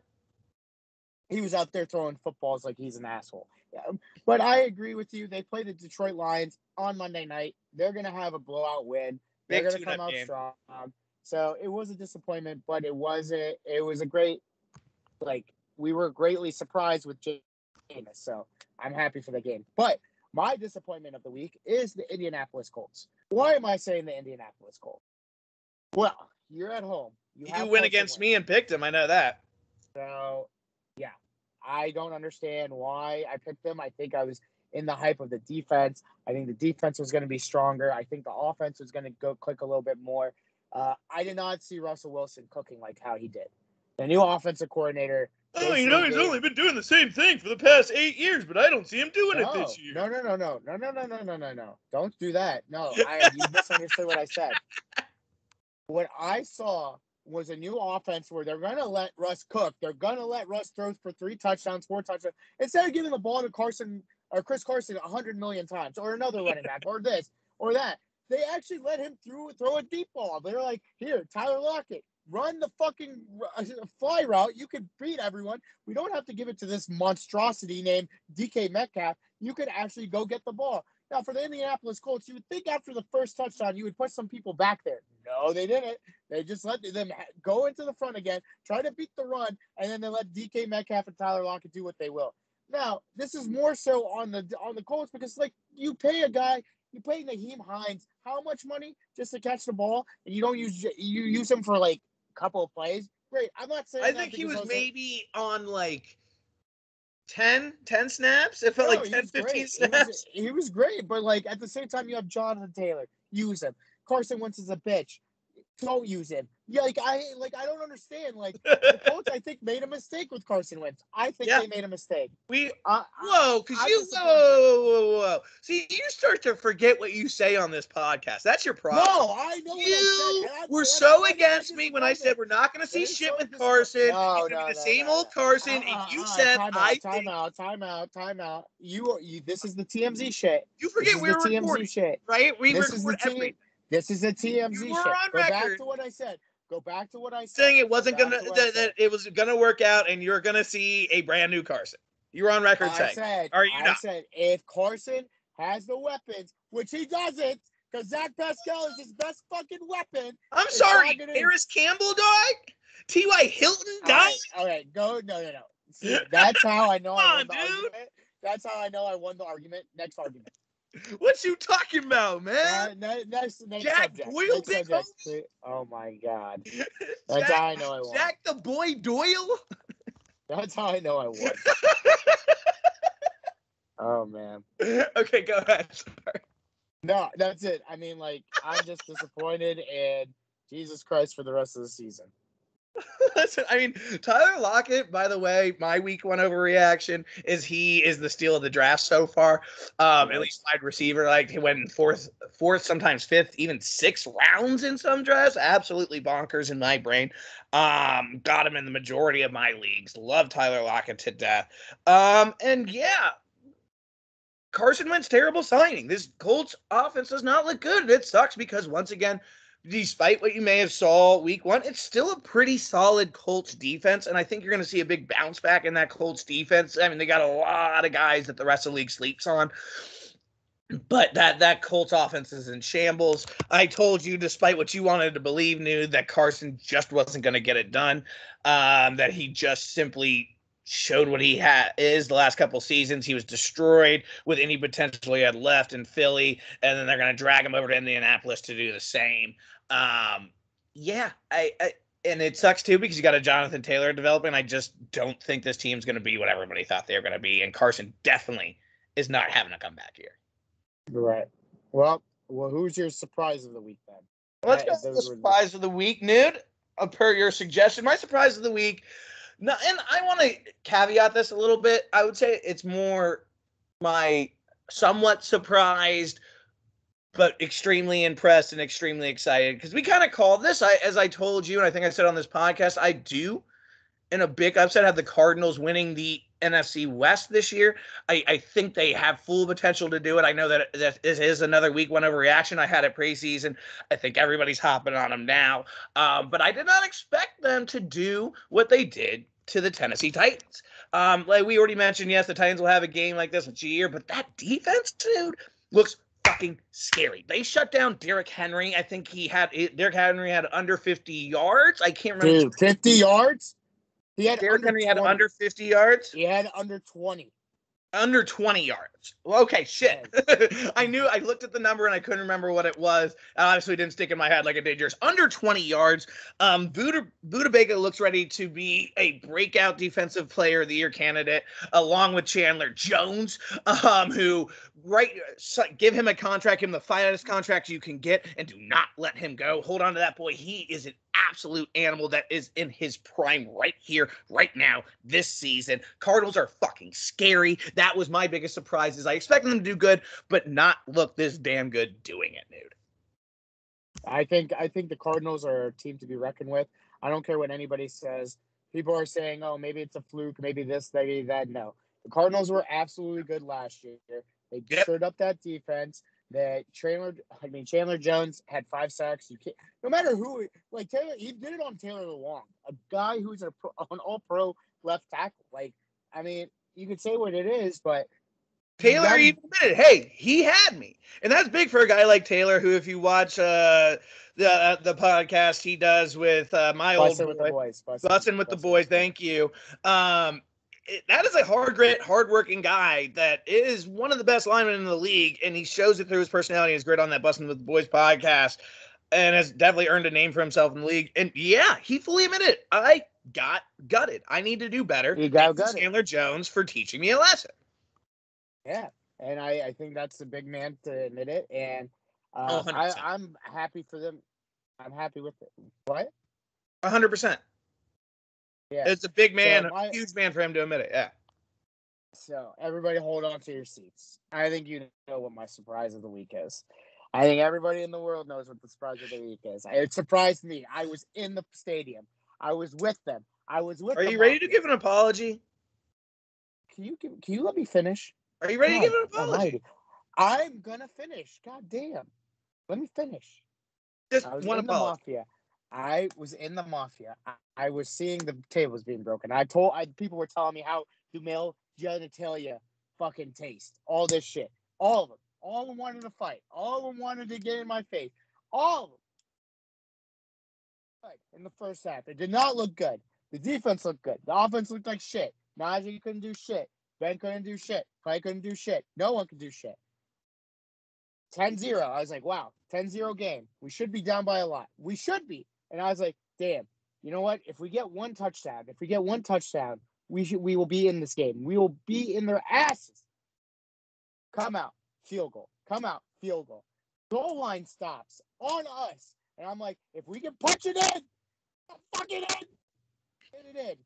He was out there throwing footballs like he's an asshole. Yeah. But I agree with you. They play the Detroit Lions on Monday night. They're going to have a blowout win. They're going to come out strong. So it was a disappointment, but it was a great, like, we were greatly surprised with James. So I'm happy for the game. But my disappointment of the week is the Indianapolis Colts. Why am I saying the Indianapolis Colts? Well, you're at home. You win against me and picked them. I know that. So, yeah, I don't understand why I picked them. I think I was in the hype of the defense. I think the defense was going to be stronger. I think the offense was going to go click a little bit more. I did not see Russell Wilson cooking like how he did. The new offensive coordinator Oh, he's only been doing the same thing for the past 8 years, but I don't see him doing it this year. No. Don't do that. No, you misunderstood what I said. What I saw was a new offense where they're going to let Russ cook. They're going to let Russ throw for 3 touchdowns, 4 touchdowns. Instead of giving the ball to Carson or Chris Carson 100 million times or another running back or this or that, they actually let him throw a deep ball. They're like, here, Tyler Lockett, run the fucking fly route. You can beat everyone. We don't have to give it to this monstrosity named DK Metcalf. You could actually go get the ball. Now, for the Indianapolis Colts, you would think after the first touchdown, you would put some people back there. No, they didn't. They just let them go into the front again, try to beat the run, and then they let DK Metcalf and Tyler Lockett do what they will. Now, this is more so on the Colts because, like, you pay a guy, you pay Naheem Hines how much money just to catch the ball, and you use him for, like, a couple of plays? Great. I'm not saying I think he was maybe on, like, 10 snaps. It felt like 10, 15 snaps. He was great, but like at the same time, you have Jonathan Taylor. Use him. Carson Wentz is a bitch. Don't use him. Yeah, I don't understand. Like the Colts, I think made a mistake with Carson Wentz. I think they made a mistake. Whoa. See, you start to forget what you say on this podcast. That's your problem. No, I know what I said. Were so against me when I said we're not going to see shit with Carson. No, the same old Carson. And you said time out. You this is the TMZ shit. You forget we're recording, shit, right? This is the TMZ shit. Go back to what I said. Saying it wasn't gonna that it was gonna work out, and you're gonna see a brand new Carson. You're on record saying. I said if Carson has the weapons, which he doesn't, because Zach Pascal is his best fucking weapon. I'm sorry, Harris Campbell, dog. T.Y. Hilton, dog. All right, go. No. See, that's how I know I won the argument. That's how I know I won the argument. Next argument. What you talking about, man? Next Jack subject. Doyle, big homie? Oh my God. That's how I know I won. Jack the Boy Doyle? That's how I know I won. Oh man. Okay, go ahead. Sorry. No, that's it. I mean, like, I'm just disappointed, and Jesus Christ for the rest of the season. Listen, I mean, Tyler Lockett, by the way, my week 1 overreaction is he is the steal of the draft so far. At least wide receiver, like he went in fourth, sometimes 5th, even 6th rounds in some drafts. Absolutely bonkers in my brain. Got him in the majority of my leagues. Love Tyler Lockett to death. And yeah, Carson Wentz, terrible signing. This Colts offense does not look good. It sucks because once again, despite what you may have saw week 1, it's still a pretty solid Colts defense, and I think you're going to see a big bounce back in that Colts defense. I mean, they got a lot of guys that the rest of the league sleeps on, but that Colts offense is in shambles. I told you, despite what you wanted to believe, Nude, that Carson just wasn't going to get it done, that he just simply showed what he is the last couple seasons. He was destroyed with any potential he had left in Philly, and then they're going to drag him over to Indianapolis to do the same. And it sucks too because you got a Jonathan Taylor developing. I just don't think this team's going to be what everybody thought they were going to be, and Carson definitely is not having a comeback here. Right. Well, who's your surprise of the week then? Let's go with the surprise of the week, Nude. Per your suggestion, my surprise of the week. No, and I want to caveat this a little bit. I would say it's more my somewhat surprised, but extremely impressed and extremely excited because we kind of called this. As I told you, and I think I said on this podcast, I do, in a big upset, have the Cardinals winning the NFC West this year. I think they have full potential to do it. I know that this is another week 1 overreaction. I had it preseason. I think everybody's hopping on them now. But I did not expect them to do what they did to the Tennessee Titans. Like we already mentioned, yes, the Titans will have a game like this once a year, but that defense, dude, looks fucking scary. They shut down Derrick Henry. I think Derrick Henry had under 50 yards. I can't remember. Dude, 50 yards? Derrick Henry had under 50 yards? He had under 20. Under 20 yards. Well, okay, shit. I looked at the number and I couldn't remember what it was. Obviously, it didn't stick in my head like it did yours. Under 20 yards. Buda Baker looks ready to be a breakout defensive player of the year candidate, along with Chandler Jones, who give him a contract, give him the finest contract you can get, and do not let him go. Hold on to that boy. He is an absolute animal that is in his prime right here, right now, this season. Cardinals are fucking scary. That was my biggest surprise. Is I expected them to do good, but not look this damn good doing it, dude. I think the Cardinals are a team to be reckoned with. I don't care what anybody says. People are saying, "Oh, maybe it's a fluke, maybe this, maybe that." No, the Cardinals were absolutely good last year. They stirred up that defense. Chandler Jones had 5 sacks. You can't, no matter who, like Taylor, he did it on Taylor Long, a guy who's an all-pro left tackle. Like, I mean, you could say what it is, but Taylor even admitted, hey, he had me. And that's big for a guy like Taylor, who, if you watch the podcast he does with my old boy, with the boys. Bussin' with the boys, thank you. That is a hard-working guy that is one of the best linemen in the league, and he shows it through his personality and his grit on that Bussin' with the Boys podcast, and has definitely earned a name for himself in the league. And yeah, he fully admitted it. I got gutted. I need to do better. Thank you, Chandler Jones, for teaching me a lesson. Yeah, and I think that's the big man to admit it, and I'm happy for them. I'm happy with it. What? 100%. Yeah, it's a big man, a huge man for him to admit it. Yeah. So everybody, hold on to your seats. I think you know what my surprise of the week is. I think everybody in the world knows what the surprise of the week is. It surprised me. I was in the stadium. I was with them. Are you ready to give an apology? Can you let me finish? Are you ready to give an apology? I'm gonna finish. God damn. Let me finish. Just one apology. I was in the mafia. I was seeing the tables being broken. People were telling me how do male genitalia fucking taste. All this shit. All of them. All of them wanted to fight. All of them wanted to get in my face. All of them. In the first half. It did not look good. The defense looked good. The offense looked like shit. Najee couldn't do shit. Ben couldn't do shit. Clay couldn't do shit. No one could do shit. 10-0. I was like, wow, 10-0 game. We should be down by a lot. We should be. And I was like, damn, you know what? If we get one touchdown, we will be in this game. We will be in their asses. Come out, field goal. Come out, field goal. Goal line stops on us. And I'm like, if we can punch it in, fuck it in. Get it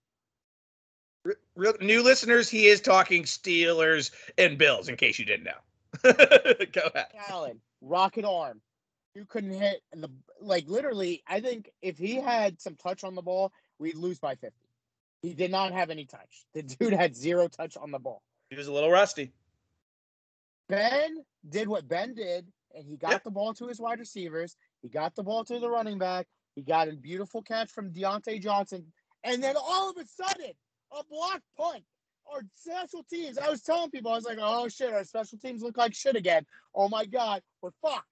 in. Real new listeners, he is talking Steelers and Bills, in case you didn't know. Go ahead. Allen, rocket arm. You couldn't hit literally, I think if he had some touch on the ball, we'd lose by 50. He did not have any touch. The dude had 0 touch on the ball. He was a little rusty. Ben did what Ben did, and he got the ball to his wide receivers. He got the ball to the running back. He got a beautiful catch from Deontay Johnson. And then all of a sudden, a blocked punt. Our special teams, I was telling people, I was like, oh, shit, our special teams look like shit again. Oh, my God, we're fucked.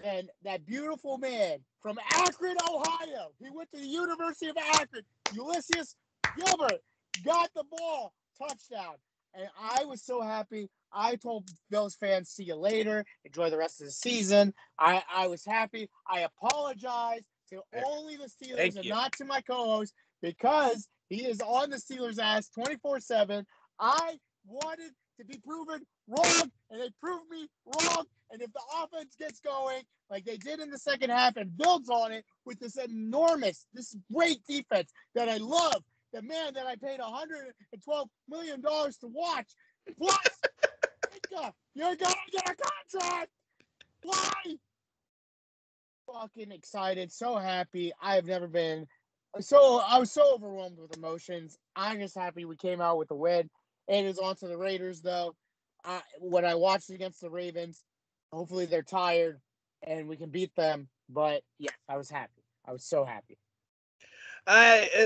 And that beautiful man from Akron, Ohio, he went to the University of Akron, Ulysses Gilbert, got the ball, touchdown. And I was so happy. I told Bills fans, see you later. Enjoy the rest of the season. I was happy. I apologize to only the Steelers and not to my co-host because he is on the Steelers' ass 24/7. I wanted to be proven wrong, and they proved me wrong. And if the offense gets going like they did in the second half and builds on it with this great defense that I love, the man that I paid $112 million to watch, plus, you're going to get a contract. Why? Fucking excited, so happy. I have never been I was so overwhelmed with emotions. I'm just happy we came out with a win. It is on to the Raiders, though. When I watched against the Ravens, hopefully they're tired and we can beat them. But yes, I was happy. I was so happy. I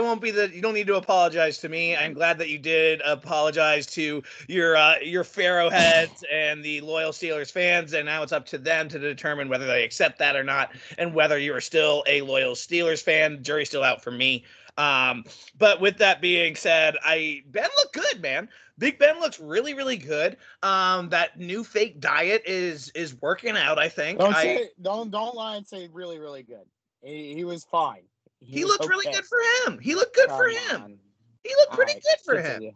won't be you don't need to apologize to me. I'm glad that you did apologize to your Pharaoh heads and the loyal Steelers fans, and now it's up to them to determine whether they accept that or not, and whether you are still a loyal Steelers fan. The jury's still out for me. But with that being said, Ben looked good, man. Big Ben looks really, really good. That new fake diet is working out, I think. Don't lie and say really, really good. He was fine. He looked really good for him. He looked good for him. He looked pretty good for him.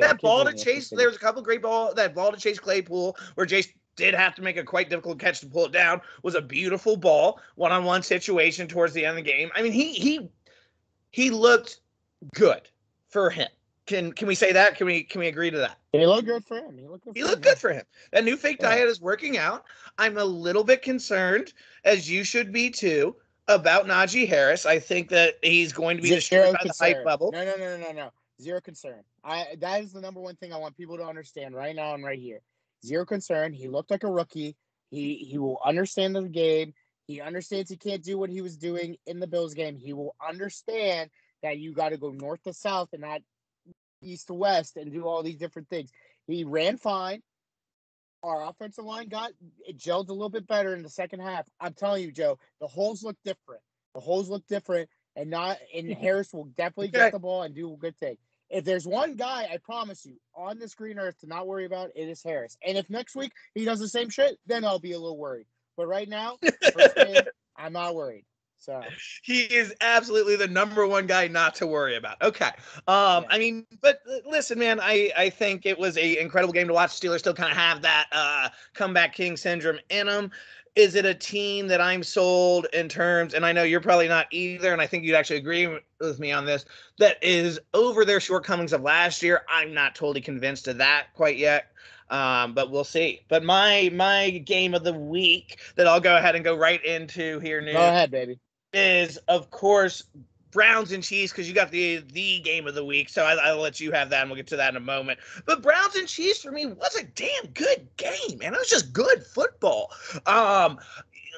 That ball to Chase, there was a couple great balls. That ball to Chase Claypool, where Chase did have to make a quite difficult catch to pull it down. Was a beautiful ball, one-on-one situation towards the end of the game. I mean, he looked good for him. Can we say that? Can we agree to that? He looked good for him. He looked good for him. That new fake diet is working out. I'm a little bit concerned, as you should be too, about Najee Harris. I think that he's going to be destroyed by the hype level. No. Zero concern. That is the number one thing I want people to understand right now and right here. Zero concern. He looked like a rookie. He will understand the game. He understands he can't do what he was doing in the Bills game. He will understand that you got to go north to south and not east to west and do all these different things. He ran fine. Our offensive line it gelled a little bit better in the second half. I'm telling you, Joe, the holes look different. And Harris will definitely get the ball and do a good thing. If there's one guy, I promise you, on this green earth to not worry about, it is Harris. And if next week he does the same shit, then I'll be a little worried. But right now, first game, I'm not worried. So he is absolutely the number one guy not to worry about. Okay. I mean, but listen, man, I think it was an incredible game to watch. Steelers still kind of have that comeback king syndrome in them. Is it a team that I'm sold in terms, and I know you're probably not either, and I think you'd actually agree with me on this, that is over their shortcomings of last year? I'm not totally convinced of that quite yet. But we'll see. But my game of the week that I'll go ahead and go right into here now. Go ahead, baby. Is, of course, Browns and Chiefs, because you got the game of the week, so I'll let you have that, and we'll get to that in a moment. But Browns and Chiefs, for me, was a damn good game, man. It was just good football.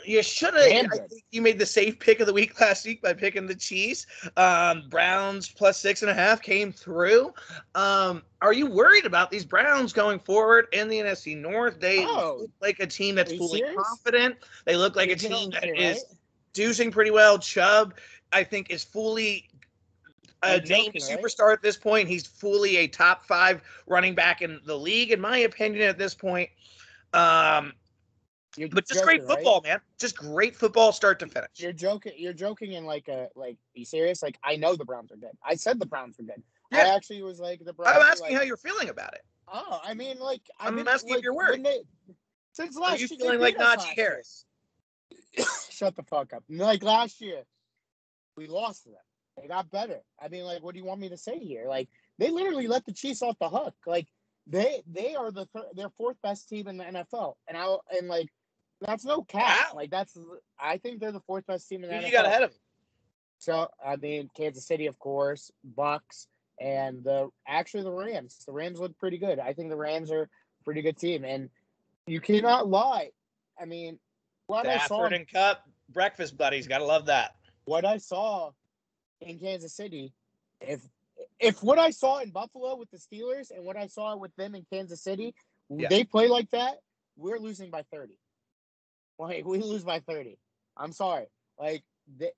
You should have. I think you made the safe pick of the week last week by picking the Chiefs. Browns plus 6.5 came through. Are you worried about these Browns going forward in the NFC North? They look like a team that's fully confident. They look like a team that is dosing pretty well. Chubb, I think, is fully a named superstar at this point. He's fully a top 5 running back in the league, in my opinion, at this point. But just great football, man. Just great football, start to finish. You're joking in like, be serious? Like, I know the Browns are good. I said the Browns were good. Yeah. I actually was like, the Browns. I'm asking how you're feeling about it. Oh, I mean, like, I'm asking if you're worried. Since last year, are you feeling like Najee Harris? Shut the fuck up. Like last year, we lost to them. They got better. I mean, like, what do you want me to say here? Like, they literally let the Chiefs off the hook. Like, they are their 4th best team in the NFL, and that's no cap. Wow. Like, I think they're the 4th best team in the NFL. You got ahead of them. So, I mean, Kansas City, of course, Bucks, and the Rams. The Rams look pretty good. I think the Rams are a pretty good team, and you cannot lie. I mean, Stafford and Cup breakfast buddies, gotta love that. What I saw in Kansas City, if what I saw in Buffalo with the Steelers and what I saw with them in Kansas City, they play like that, we're losing by 30. Like, we lose by 30. I'm sorry. Like,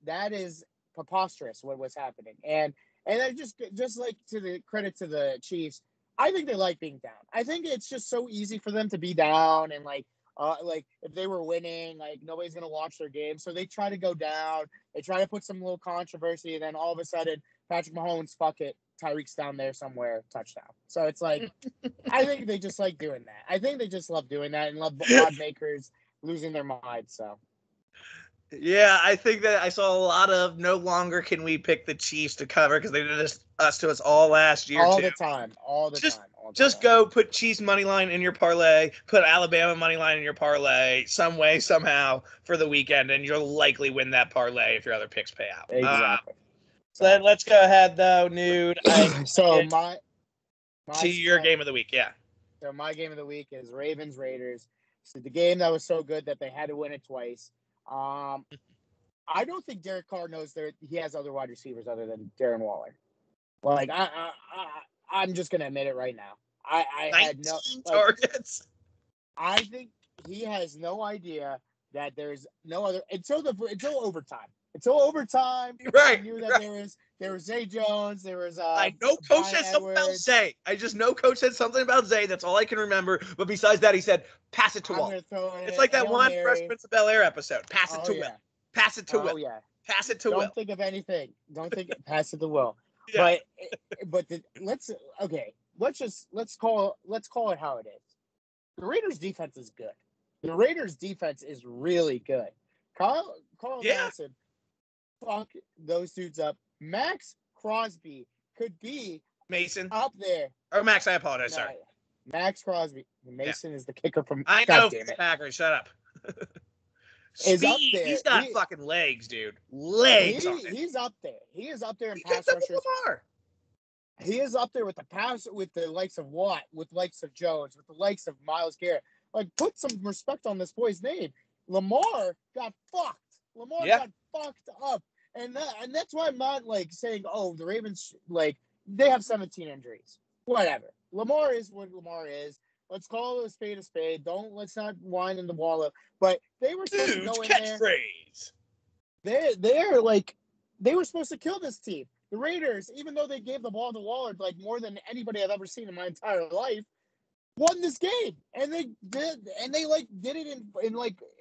that is preposterous what was happening. And I just like, to the credit to the Chiefs, I think they like being down. I think it's just so easy for them to be down, and like if they were winning, like, nobody's gonna watch their game, so they try to go down. They try to put some little controversy, and then all of a sudden, Patrick Mahomes, fuck it, Tyreek's down there somewhere, touchdown. So it's like, I think they just like doing that. I think they just love doing that and love odd makers losing their minds. So. Yeah, I think that I saw a lot of no longer can we pick the Chiefs to cover, because they did this to us all last year. All the time. Just go put Chiefs money line in your parlay, put Alabama money line in your parlay, some way, somehow, for the weekend, and you'll likely win that parlay if your other picks pay out. Exactly. Let's go ahead, though, Nude. So your game of the week, yeah. So my game of the week is Ravens-Raiders. So the game that was so good that they had to win it twice. I don't think Derek Carr knows he has other wide receivers other than Darren Waller. Like, I'm just gonna admit it right now. I had no targets. I think he has no idea that there's no other until overtime. Until overtime, right? I knew that there was Zay Jones. There was I know Coach said something about Zay. I just know Coach said something about Zay. That's all I can remember. But besides that, he said, "Pass it to Will." It's like that one Fresh Prince of Bel-Air episode. Pass it to Will. Pass it to Will. Yeah. Pass it to Will. Don't think of anything. Don't think. Pass it to Will. Yeah. But let's call it how it is. The Raiders' defense is good. The Raiders' defense is really good. Carl Yeah. Nassib, fuck those dudes up. Max Crosby could be Mason. up there. Or Max, I apologize, sorry. Max Crosby. Mason is the kicker from. I know, Packers, shut up. Is up there. He's got fucking legs, dude. Legs on him. He's up there. He is up there in He pass gets up rushers. with Lamar. He is up there with the likes of Watt, with the likes of Jones, with the likes of Myles Garrett. Like, put some respect on this boy's name. Lamar got fucked. Lamar got fucked up. And that's why I'm not, like, saying, oh, the Ravens, like, they have 17 injuries. Whatever. Lamar is what Lamar is. Let's call it a spade a spade. Let's not whine in the wall up. But they were supposed to go in catchphrase. They're like, they were supposed to kill this team. The Raiders, even though they gave the ball to Waller like more than anybody I've ever seen in my entire life, won this game. And they did it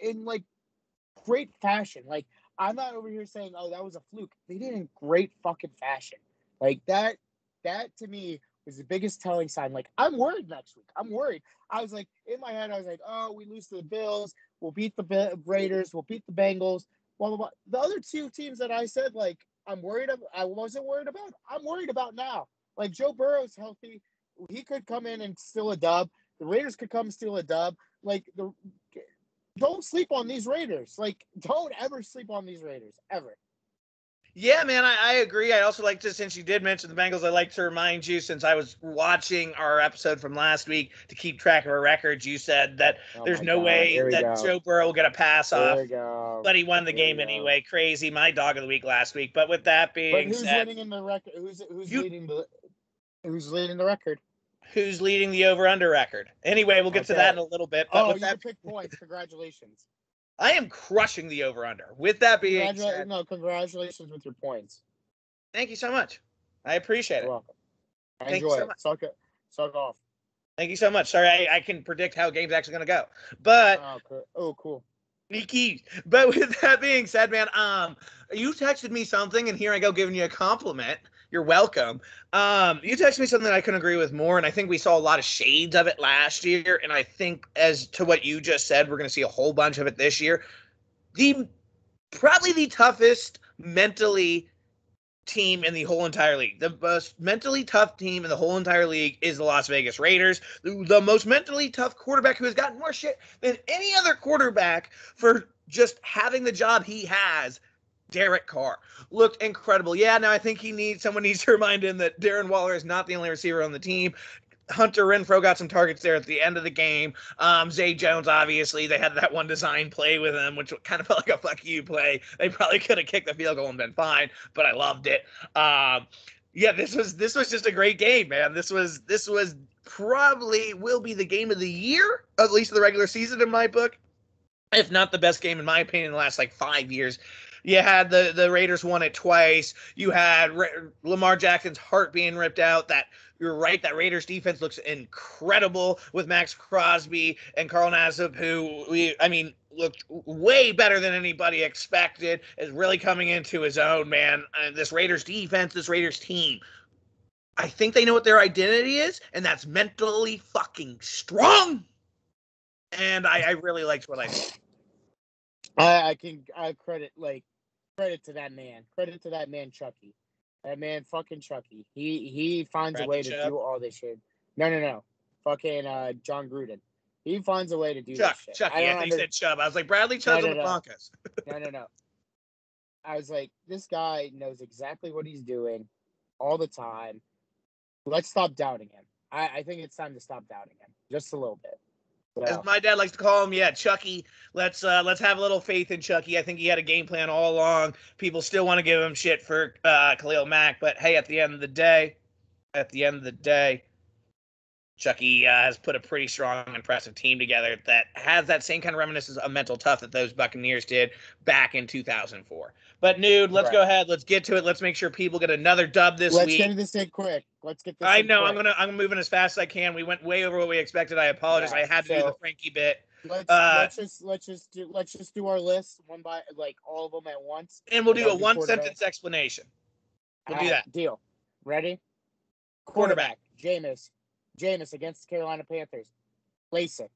in great fashion. Like, I'm not over here saying, oh, that was a fluke. They did it in great fucking fashion. Like, that to me was the biggest telling sign. Like, I'm worried next week. I'm worried. I was like, in my head, I was like, oh, we lose to the Bills. We'll beat the Raiders. We'll beat the Bengals. Blah, blah, blah. The other two teams that I said, like, I wasn't worried about. I'm worried about now. Like, Joe Burrow's healthy. He could come in and steal a dub. The Raiders could come steal a dub. Like, don't sleep on these Raiders. Like, don't ever sleep on these Raiders, ever. Yeah, man, I agree. I also like to, since you did mention the Bengals, I like to remind you, since I was watching our episode from last week to keep track of our records, you said that there's no way that Joe Burrow will get a pass off, but he won the game anyway. Crazy. My dog of the week last week. But with that being said, who's winning in the record? Who's leading the record? Who's leading the over-under record? Anyway, we'll get to that in a little bit. But you can pick points. Congratulations. I am crushing the over-under. With that being said, congratulations with your points. Thank you so much. I appreciate it. You're welcome. Enjoy it. Suck off. Thank you so much. Sorry, I can predict how a game's actually going to go. But cool. But with that being said, man, you texted me something, and here I go giving you a compliment. You're welcome. You texted me something that I couldn't agree with more, and I think we saw a lot of shades of it last year, and I think, as to what you just said, we're going to see a whole bunch of it this year. Probably the toughest mentally team in the whole entire league. The most mentally tough team in the whole entire league is the Las Vegas Raiders. The most mentally tough quarterback who has gotten more shit than any other quarterback for just having the job he has, Derek Carr, looked incredible. Yeah, now I think someone needs to remind him that Darren Waller is not the only receiver on the team. Hunter Renfrow got some targets there at the end of the game. Zay Jones, obviously, they had that one design play with him, which kind of felt like a fuck you play. They probably could have kicked the field goal and been fine, but I loved it. Yeah, this was just a great game, man. This was probably will be the game of the year, at least the regular season in my book, if not the best game in my opinion in the last 5 years. You had the Raiders won it twice. You had Lamar Jackson's heart being ripped out. You're right, that Raiders defense looks incredible with Max Crosby and Carl Nassib, who looked way better than anybody expected, is really coming into his own, man. This Raiders defense, this Raiders team, I think they know what their identity is, and that's mentally fucking strong. And I really liked what I saw. I credit to that man. Credit to that man, Chucky. That man, fucking Chucky. He finds a way to do all this shit. No. Fucking John Gruden. He finds a way to do this shit. Chucky, I think he said Chubb. I was like, Bradley Chubb's on the Broncos. No. I was like, this guy knows exactly what he's doing all the time. Let's stop doubting him. I think it's time to stop doubting him. Just a little bit. As my dad likes to call him, Chucky. Let's have a little faith in Chucky. I think he had a game plan all along. People still want to give him shit for Khalil Mack, but hey, at the end of the day, Chucky has put a pretty strong, impressive team together that has that same kind of reminiscence of mental tough that those Buccaneers did back in 2004. But, Nude, let's go ahead. Let's get to it. Let's make sure people get another dub this week. Let's get this in quick. I know. I'm moving as fast as I can. We went way over what we expected. I apologize. I had to do the Frankie bit. Let's just do our list one by all of them at once. And we'll do a one-sentence explanation. We'll do that. Deal. Ready? Quarterback. Jameis against the Carolina Panthers. LASIK.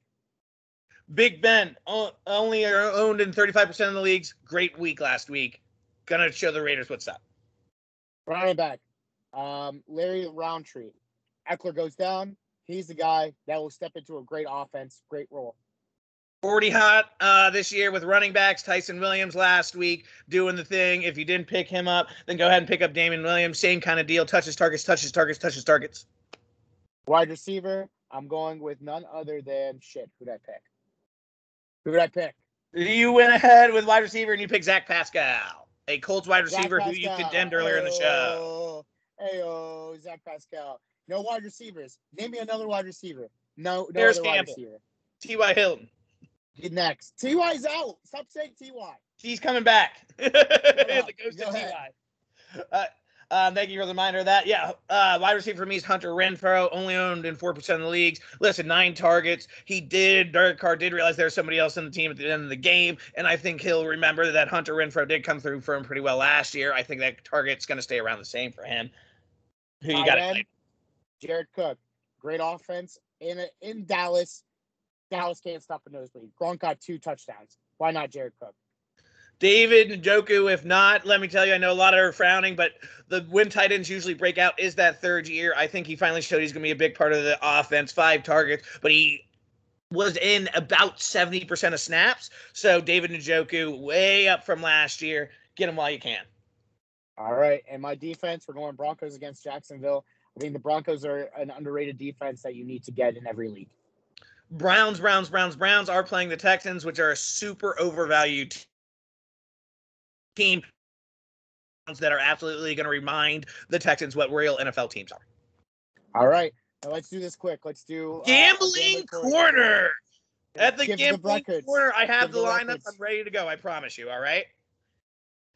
Big Ben, only owned in 35% of the leagues. Great week last week. Gonna show the Raiders what's up. Running back, Larry Roundtree. Eckler goes down. He's the guy that will step into a great offense, great role. 40 hot this year with running backs. Tyson Williams last week doing the thing. If you didn't pick him up, then go ahead and pick up Damon Williams. Same kind of deal. Touches targets. Wide receiver, I'm going with none other than Who did I pick? You went ahead with wide receiver and you picked Zach Pascal, a Colts wide receiver who you condemned earlier in the show. Zach Pascal. No wide receivers. Name me another wide receiver. No Harris other Campbell. wide receiver. T.Y. Hilton. Next. T.Y.'s out. Stop saying T.Y. He's coming back. The ghost of T.Y. Thank you for the reminder of that. Yeah, wide receiver for me is Hunter Renfrow, only owned in 4% of the leagues. Listen, 9 targets. Derek Carr did realize there was somebody else in the team at the end of the game, and I think he'll remember that Hunter Renfrow did come through for him pretty well last year. I think that target's going to stay around the same for him. Who you got to play? Jared Cook. Great offense in Dallas. Dallas can't stop a nosebleed. Gronk got 2 touchdowns. Why not Jared Cook? David Njoku, if not, let me tell you, I know a lot are frowning, but when tight ends usually break out is that third year. I think he finally showed he's going to be a big part of the offense. 5 targets, but he was in about 70% of snaps. So David Njoku, way up from last year. Get him while you can. All right, and my defense, we're going Broncos against Jacksonville. I think the Broncos are an underrated defense that you need to get in every league. Browns are playing the Texans, which are a super overvalued team that are absolutely going to remind the Texans what real NFL teams are. All right, now let's do this quick. Let's do gambling corner. At the gambling corner, I have the lineups. I'm ready to go. I promise you. All right.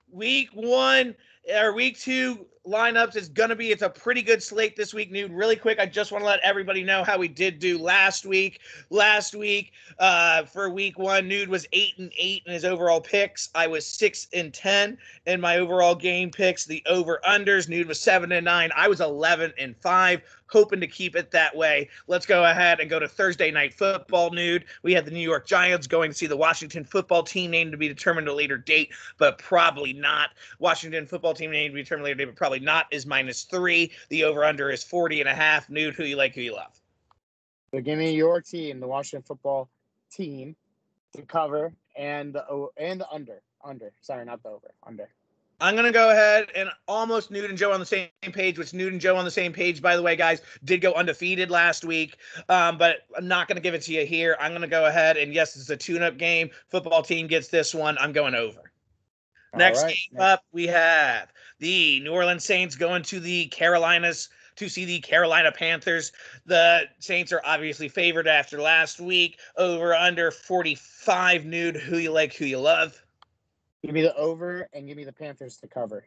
Week 1 or week 2 lineups is going to be, it's a pretty good slate this week, Nude. Really quick, I just want to let everybody know how we did do last week. For week 1, Nude was 8-8 in his overall picks. I was 6-10 in my overall game picks. The over-unders, Nude was 7-9. I was 11-5. Hoping to keep it that way. Let's go ahead and go to Thursday Night Football, Nude. We had the New York Giants going to see the Washington Football Team, named to be determined at a later date, but probably not. Washington Football Team named to be determined later date, but probably not, is -3. The over-under is 40.5. Nude, who you like, who you love? So give me your team, the Washington Football Team, to cover and the under. Sorry, not the over. Under. I'm going to go ahead and almost Nude and Joe on the same page, which Nude and Joe on the same page, by the way, guys, did go undefeated last week, but I'm not going to give it to you here. I'm going to go ahead and, yes, it's a tune-up game. Football Team gets this one. I'm going over. Next game up, we have the New Orleans Saints going to the Carolinas to see the Carolina Panthers. The Saints are obviously favored after last week. Over under 45. Nude, who you like, who you love? Give me the over and give me the Panthers to cover.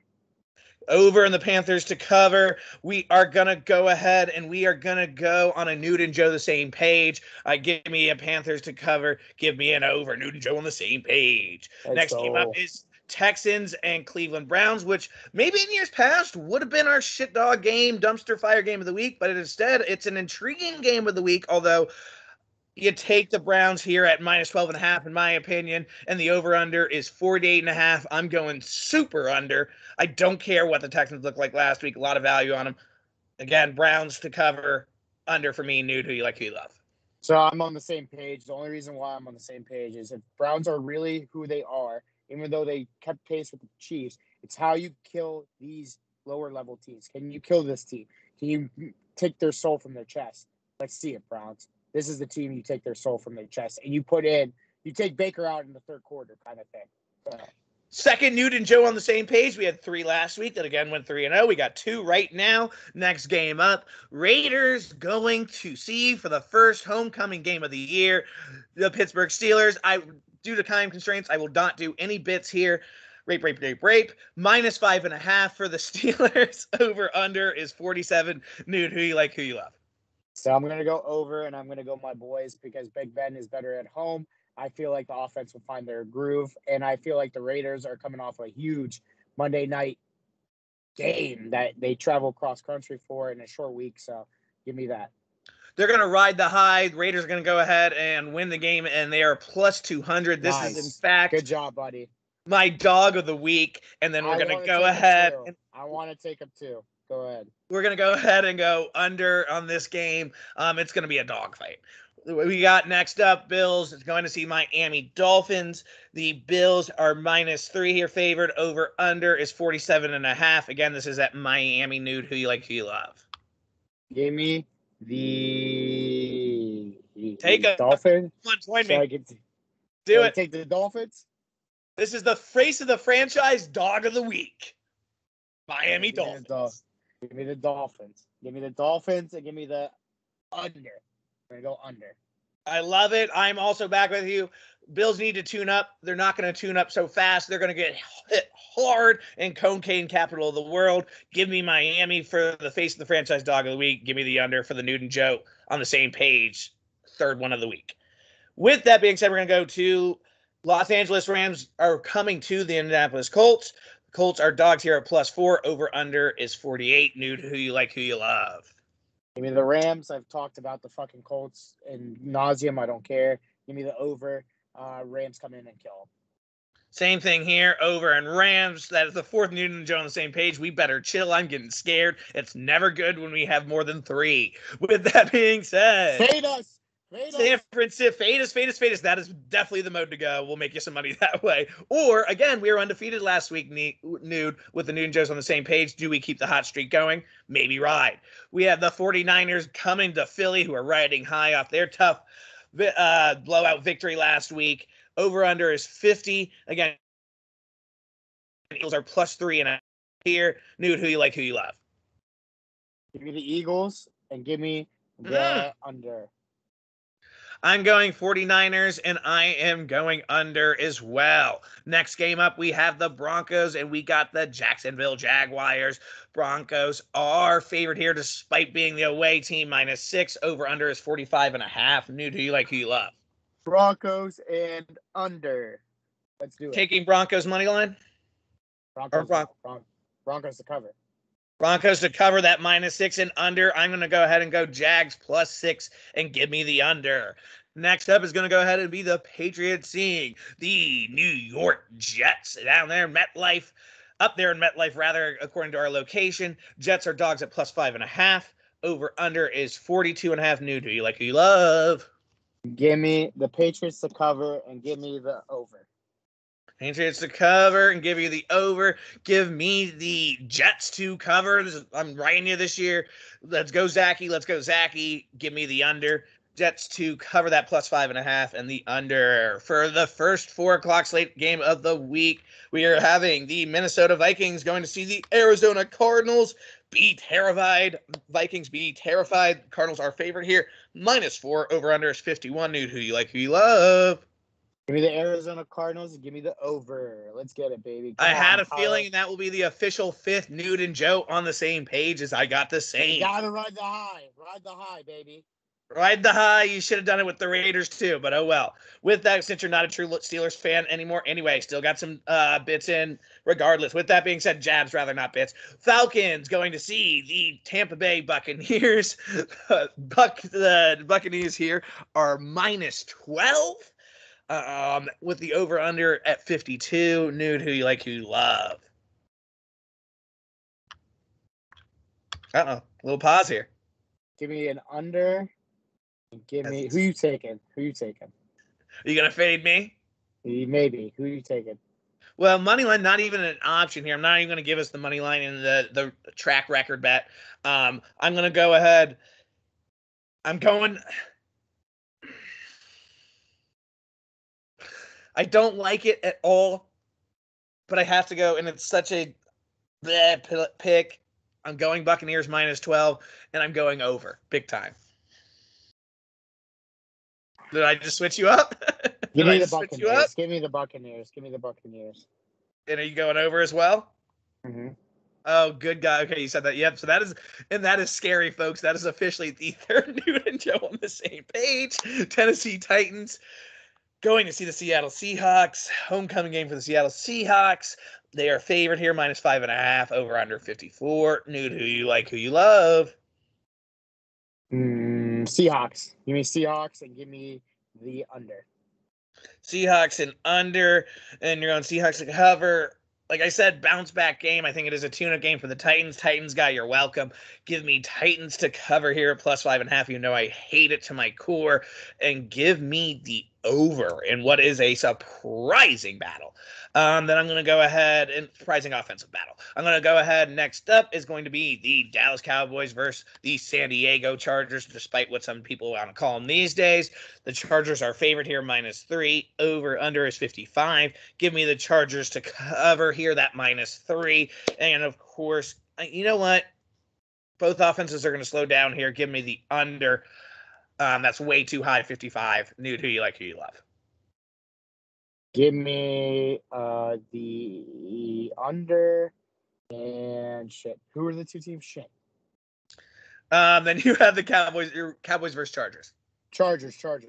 Over and the Panthers to cover. We are going to go ahead and we are going to go on a Nude and Joe the same page. Give me a Panthers to cover. Give me an over. Nude and Joe on the same page. Next game up is Texans and Cleveland Browns, which maybe in years past would have been our shit dog game, dumpster fire game of the week, but instead it's an intriguing game of the week, although you take the Browns here at -12.5, in my opinion, and the over-under is 48.5. I'm going super under. I don't care what the Texans looked like last week. A lot of value on them. Again, Browns to cover, under for me. Nude, who you like, who you love? So I'm on the same page. The only reason why I'm on the same page is if Browns are really who they are, even though they kept pace with the Chiefs, it's how you kill these lower-level teams. Can you kill this team? Can you take their soul from their chest? Let's see it, Browns. This is the team you take their soul from their chest, and you take Baker out in the third quarter kind of thing. So. Second, Nude and Joe on the same page. We had 3 last week that again went 3-0. We got 2 right now. Next game up, Raiders going to see for the first homecoming game of the year, the Pittsburgh Steelers. Due to time constraints, I will not do any bits here. Rape. -5.5 for the Steelers. Over under is 47. Nude, who you like, who you love? So I'm going to go over, and I'm going to go my boys because Big Ben is better at home. I feel like the offense will find their groove, and I feel like the Raiders are coming off a huge Monday night game that they travel cross-country for in a short week, so give me that. They're going to ride the high. The Raiders are going to go ahead and win the game, and they are plus 200. This is, in fact, good job, buddy. My dog of the week. And then we're going to go ahead. I want to take him too. Go ahead. We're going to go ahead and go under on this game. It's going to be a dogfight. We got next up, Bills is going to see Miami Dolphins. The Bills are -3 here favored. Over under is 47.5. Again, this is at Miami. Nude, who you like, who you love. Give me the Dolphins. Come on, join me. Do it. Take the Dolphins. This is the face of the franchise dog of the week. Miami Dolphins. Give me the Dolphins. Give me the Dolphins and give me the under. We're going to go under. I love it. I'm also back with you. Bills need to tune up. They're not going to tune up so fast. They're going to get hit hard in cocaine capital of the world. Give me Miami for the face of the franchise dog of the week. Give me the under for the Nude and Joe on the same page. Third one of the week. With that being said, we're going to go to Los Angeles Rams are coming to the Indianapolis Colts. The Colts are dogs here at +4. Over under is 48. Nude, who you like, who you love. Give me the Rams. I've talked about the fucking Colts in nauseum. I don't care. Give me the over. Rams come in and kill them. Same thing here. Over and Rams. That is the fourth Newton and Joe on the same page. We better chill. I'm getting scared. It's never good when we have more than 3. With that being said. Fade us. San Francisco, fade us. That is definitely the mode to go. We'll make you some money that way. Or, again, we were undefeated last week, Nude, with the Nude and Joes on the same page. Do we keep the hot streak going? Maybe ride. We have the 49ers coming to Philly, who are riding high off their tough blowout victory last week. Over-under is 50. Again, Eagles are +3.5 here. Nude, who you like, who you love? Give me the Eagles and give me the under. I'm going 49ers, and I am going under as well. Next game up, we have the Broncos, and we got the Jacksonville Jaguars. Broncos are favored here despite being the away team, -6. Over-under is 45.5. Nude, who you like, who you love? Broncos and under. Let's do it. Taking Broncos money line? Broncos to cover. Broncos to cover that -6 and under. I'm going to go ahead and go Jags +6 and give me the under. Next up is going to go ahead and be the Patriots seeing the New York Jets down there in MetLife. Up there in MetLife, rather, according to our location. Jets are dogs at +5.5. Over under is 42.5. Nude, who you like, who you love? Give me the Patriots to cover and give me the over. Patriots to cover and give you the over. Give me the Jets to cover. I'm writing you this year. Let's go, Zachy. Let's go, Zachy. Give me the under. Jets to cover that +5.5 and the under. For the first 4 o'clock slate game of the week, we are having the Minnesota Vikings going to see the Arizona Cardinals. Be terrified. Vikings be terrified. Cardinals are favored here. -4. Over under is 51. Nude, who you like, who you love? Give me the Arizona Cardinals and give me the over. Let's get it, baby. I had a feeling that will be the official 5th Nude and Joe on the same page as I got the same. You gotta ride the high. Ride the high, baby. Ride the high. You should have done it with the Raiders too, but oh well. With that, since you're not a true Steelers fan anymore, anyway, still got some bits in regardless. With that being said, jabs rather not bits. Falcons going to see the Tampa Bay Buccaneers. The Buccaneers here are -12. With the over-under at 52. Nude, who you like, who you love? Uh-oh. Little pause here. Give me an under. Give me... Who you taking? Are you going to fade me? Maybe. Who you taking? Well, money line, not even an option here. I'm not even going to give us the money line in the track record bet. I'm going to go ahead. I don't like it at all, but I have to go, and it's such a pick. I'm going Buccaneers -12, and I'm going over big time. Did I just switch you up? Give me the Buccaneers. Give me the Buccaneers. And are you going over as well? Mm-hmm. Oh, good guy. Okay, you said that. Yep. So that is scary, folks. That is officially the third Nude and Joe on the same page. Tennessee Titans going to see the Seattle Seahawks. Homecoming game for the Seattle Seahawks. They are favored here, -5.5. Over under 54. Nude, who you like, who you love? Seahawks. Give me Seahawks and give me the under. Seahawks and under, and you're on Seahawks to cover. Like I said, bounce back game. I think it is a tune-up game for the Titans. Titans guy, you're welcome. Give me Titans to cover here at +5.5. You know I hate it to my core. And give me the over in what is a surprising battle. Then I'm going to go ahead and surprising offensive battle. I'm going to go ahead. Next up is going to be the Dallas Cowboys versus the San Diego Chargers, despite what some people want to call them these days. The Chargers are favored here, -3. Over under is 55. Give me the Chargers to cover here, that -3. And of course, you know what? Both offenses are going to slow down here. Give me the under. That's way too high, 55. Nude, who you like, who you love? Give me the under and shit. Who are the two teams? Shit. Then you have the Cowboys versus Chargers. Chargers. Sorry,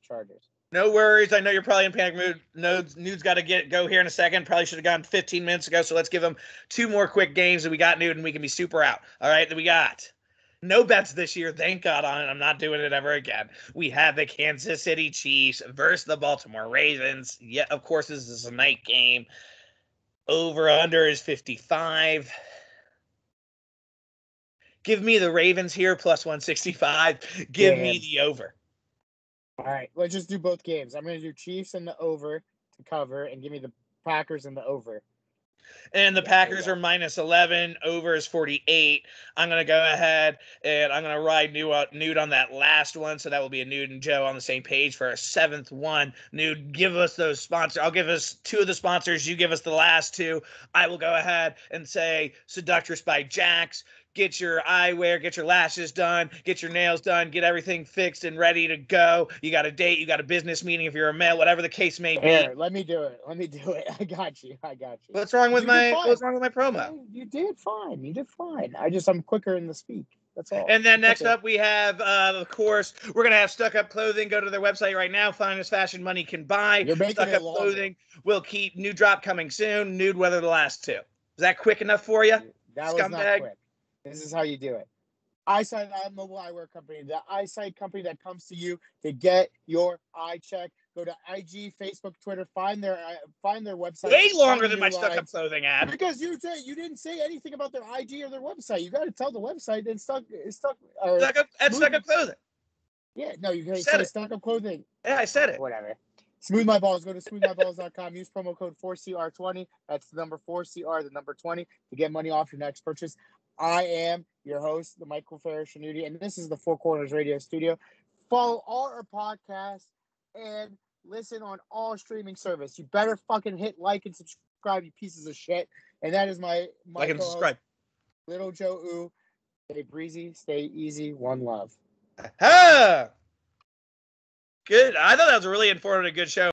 Chargers. No worries. I know you're probably in panic mood. Nude's got to go here in a second. Probably should have gone 15 minutes ago. So let's give them 2 more quick games that we got, Nude, and we can be super out. All right, then we got no bets this year. Thank God on it. I'm not doing it ever again. We have the Kansas City Chiefs versus the Baltimore Ravens. Yeah, of course, this is a night game. Over under is 55. Give me the Ravens here, +165. Give me the over. All right, let's just do both games. I'm going to do Chiefs and the over to cover, and give me the Packers and the over. And the Packers are -11. Over is 48. I'm going to go ahead and I'm going to ride Nude on that last one. So that will be a Nude and Joe on the same page for our 7th one. Nude, give us those sponsors. I'll give us 2 of the sponsors. You give us the last 2. I will go ahead and say Seductress by Jax. Get your eyewear, get your lashes done, get your nails done, get everything fixed and ready to go. You got a date, you got a business meeting if you're a male, whatever the case may be. Here, let me do it. I got you. What's wrong with my promo? You did fine. I'm quicker in the speak. That's all. And then next up we have, of course, we're going to have Stuck Up Clothing. Go to their website right now. Finest fashion money can buy. Stuck Up Clothing will keep new drop coming soon. Nude weather the last 2. Is that quick enough for you? That was not quick. This is how you do it. Eyesight Mobile Eyewear Company, the eyesight company that comes to you to get your eye check. Go to IG, Facebook, Twitter, find their website. Way longer than my Stuck Up Clothing ad. Because you didn't say anything about their IG or their website. You got to tell the website and Stuck Up Clothing. Yeah, no, you can say Stuck Up Clothing. Yeah, I said it. Whatever. Smooth My Balls. Go to smoothmyballs.com. Use promo code 4CR20. That's the number 4CR, the number 20 to get money off your next purchase. I am your host, the Michael Ferris Shanuti, and this is the Four Corners Radio Studio. Follow all our podcasts and listen on all streaming service. You better fucking hit like and subscribe, you pieces of shit. And that is my like and subscribe. Little Joe Ooh. Stay breezy, stay easy, one love. Ha! Good. I thought that was a really informative, good show.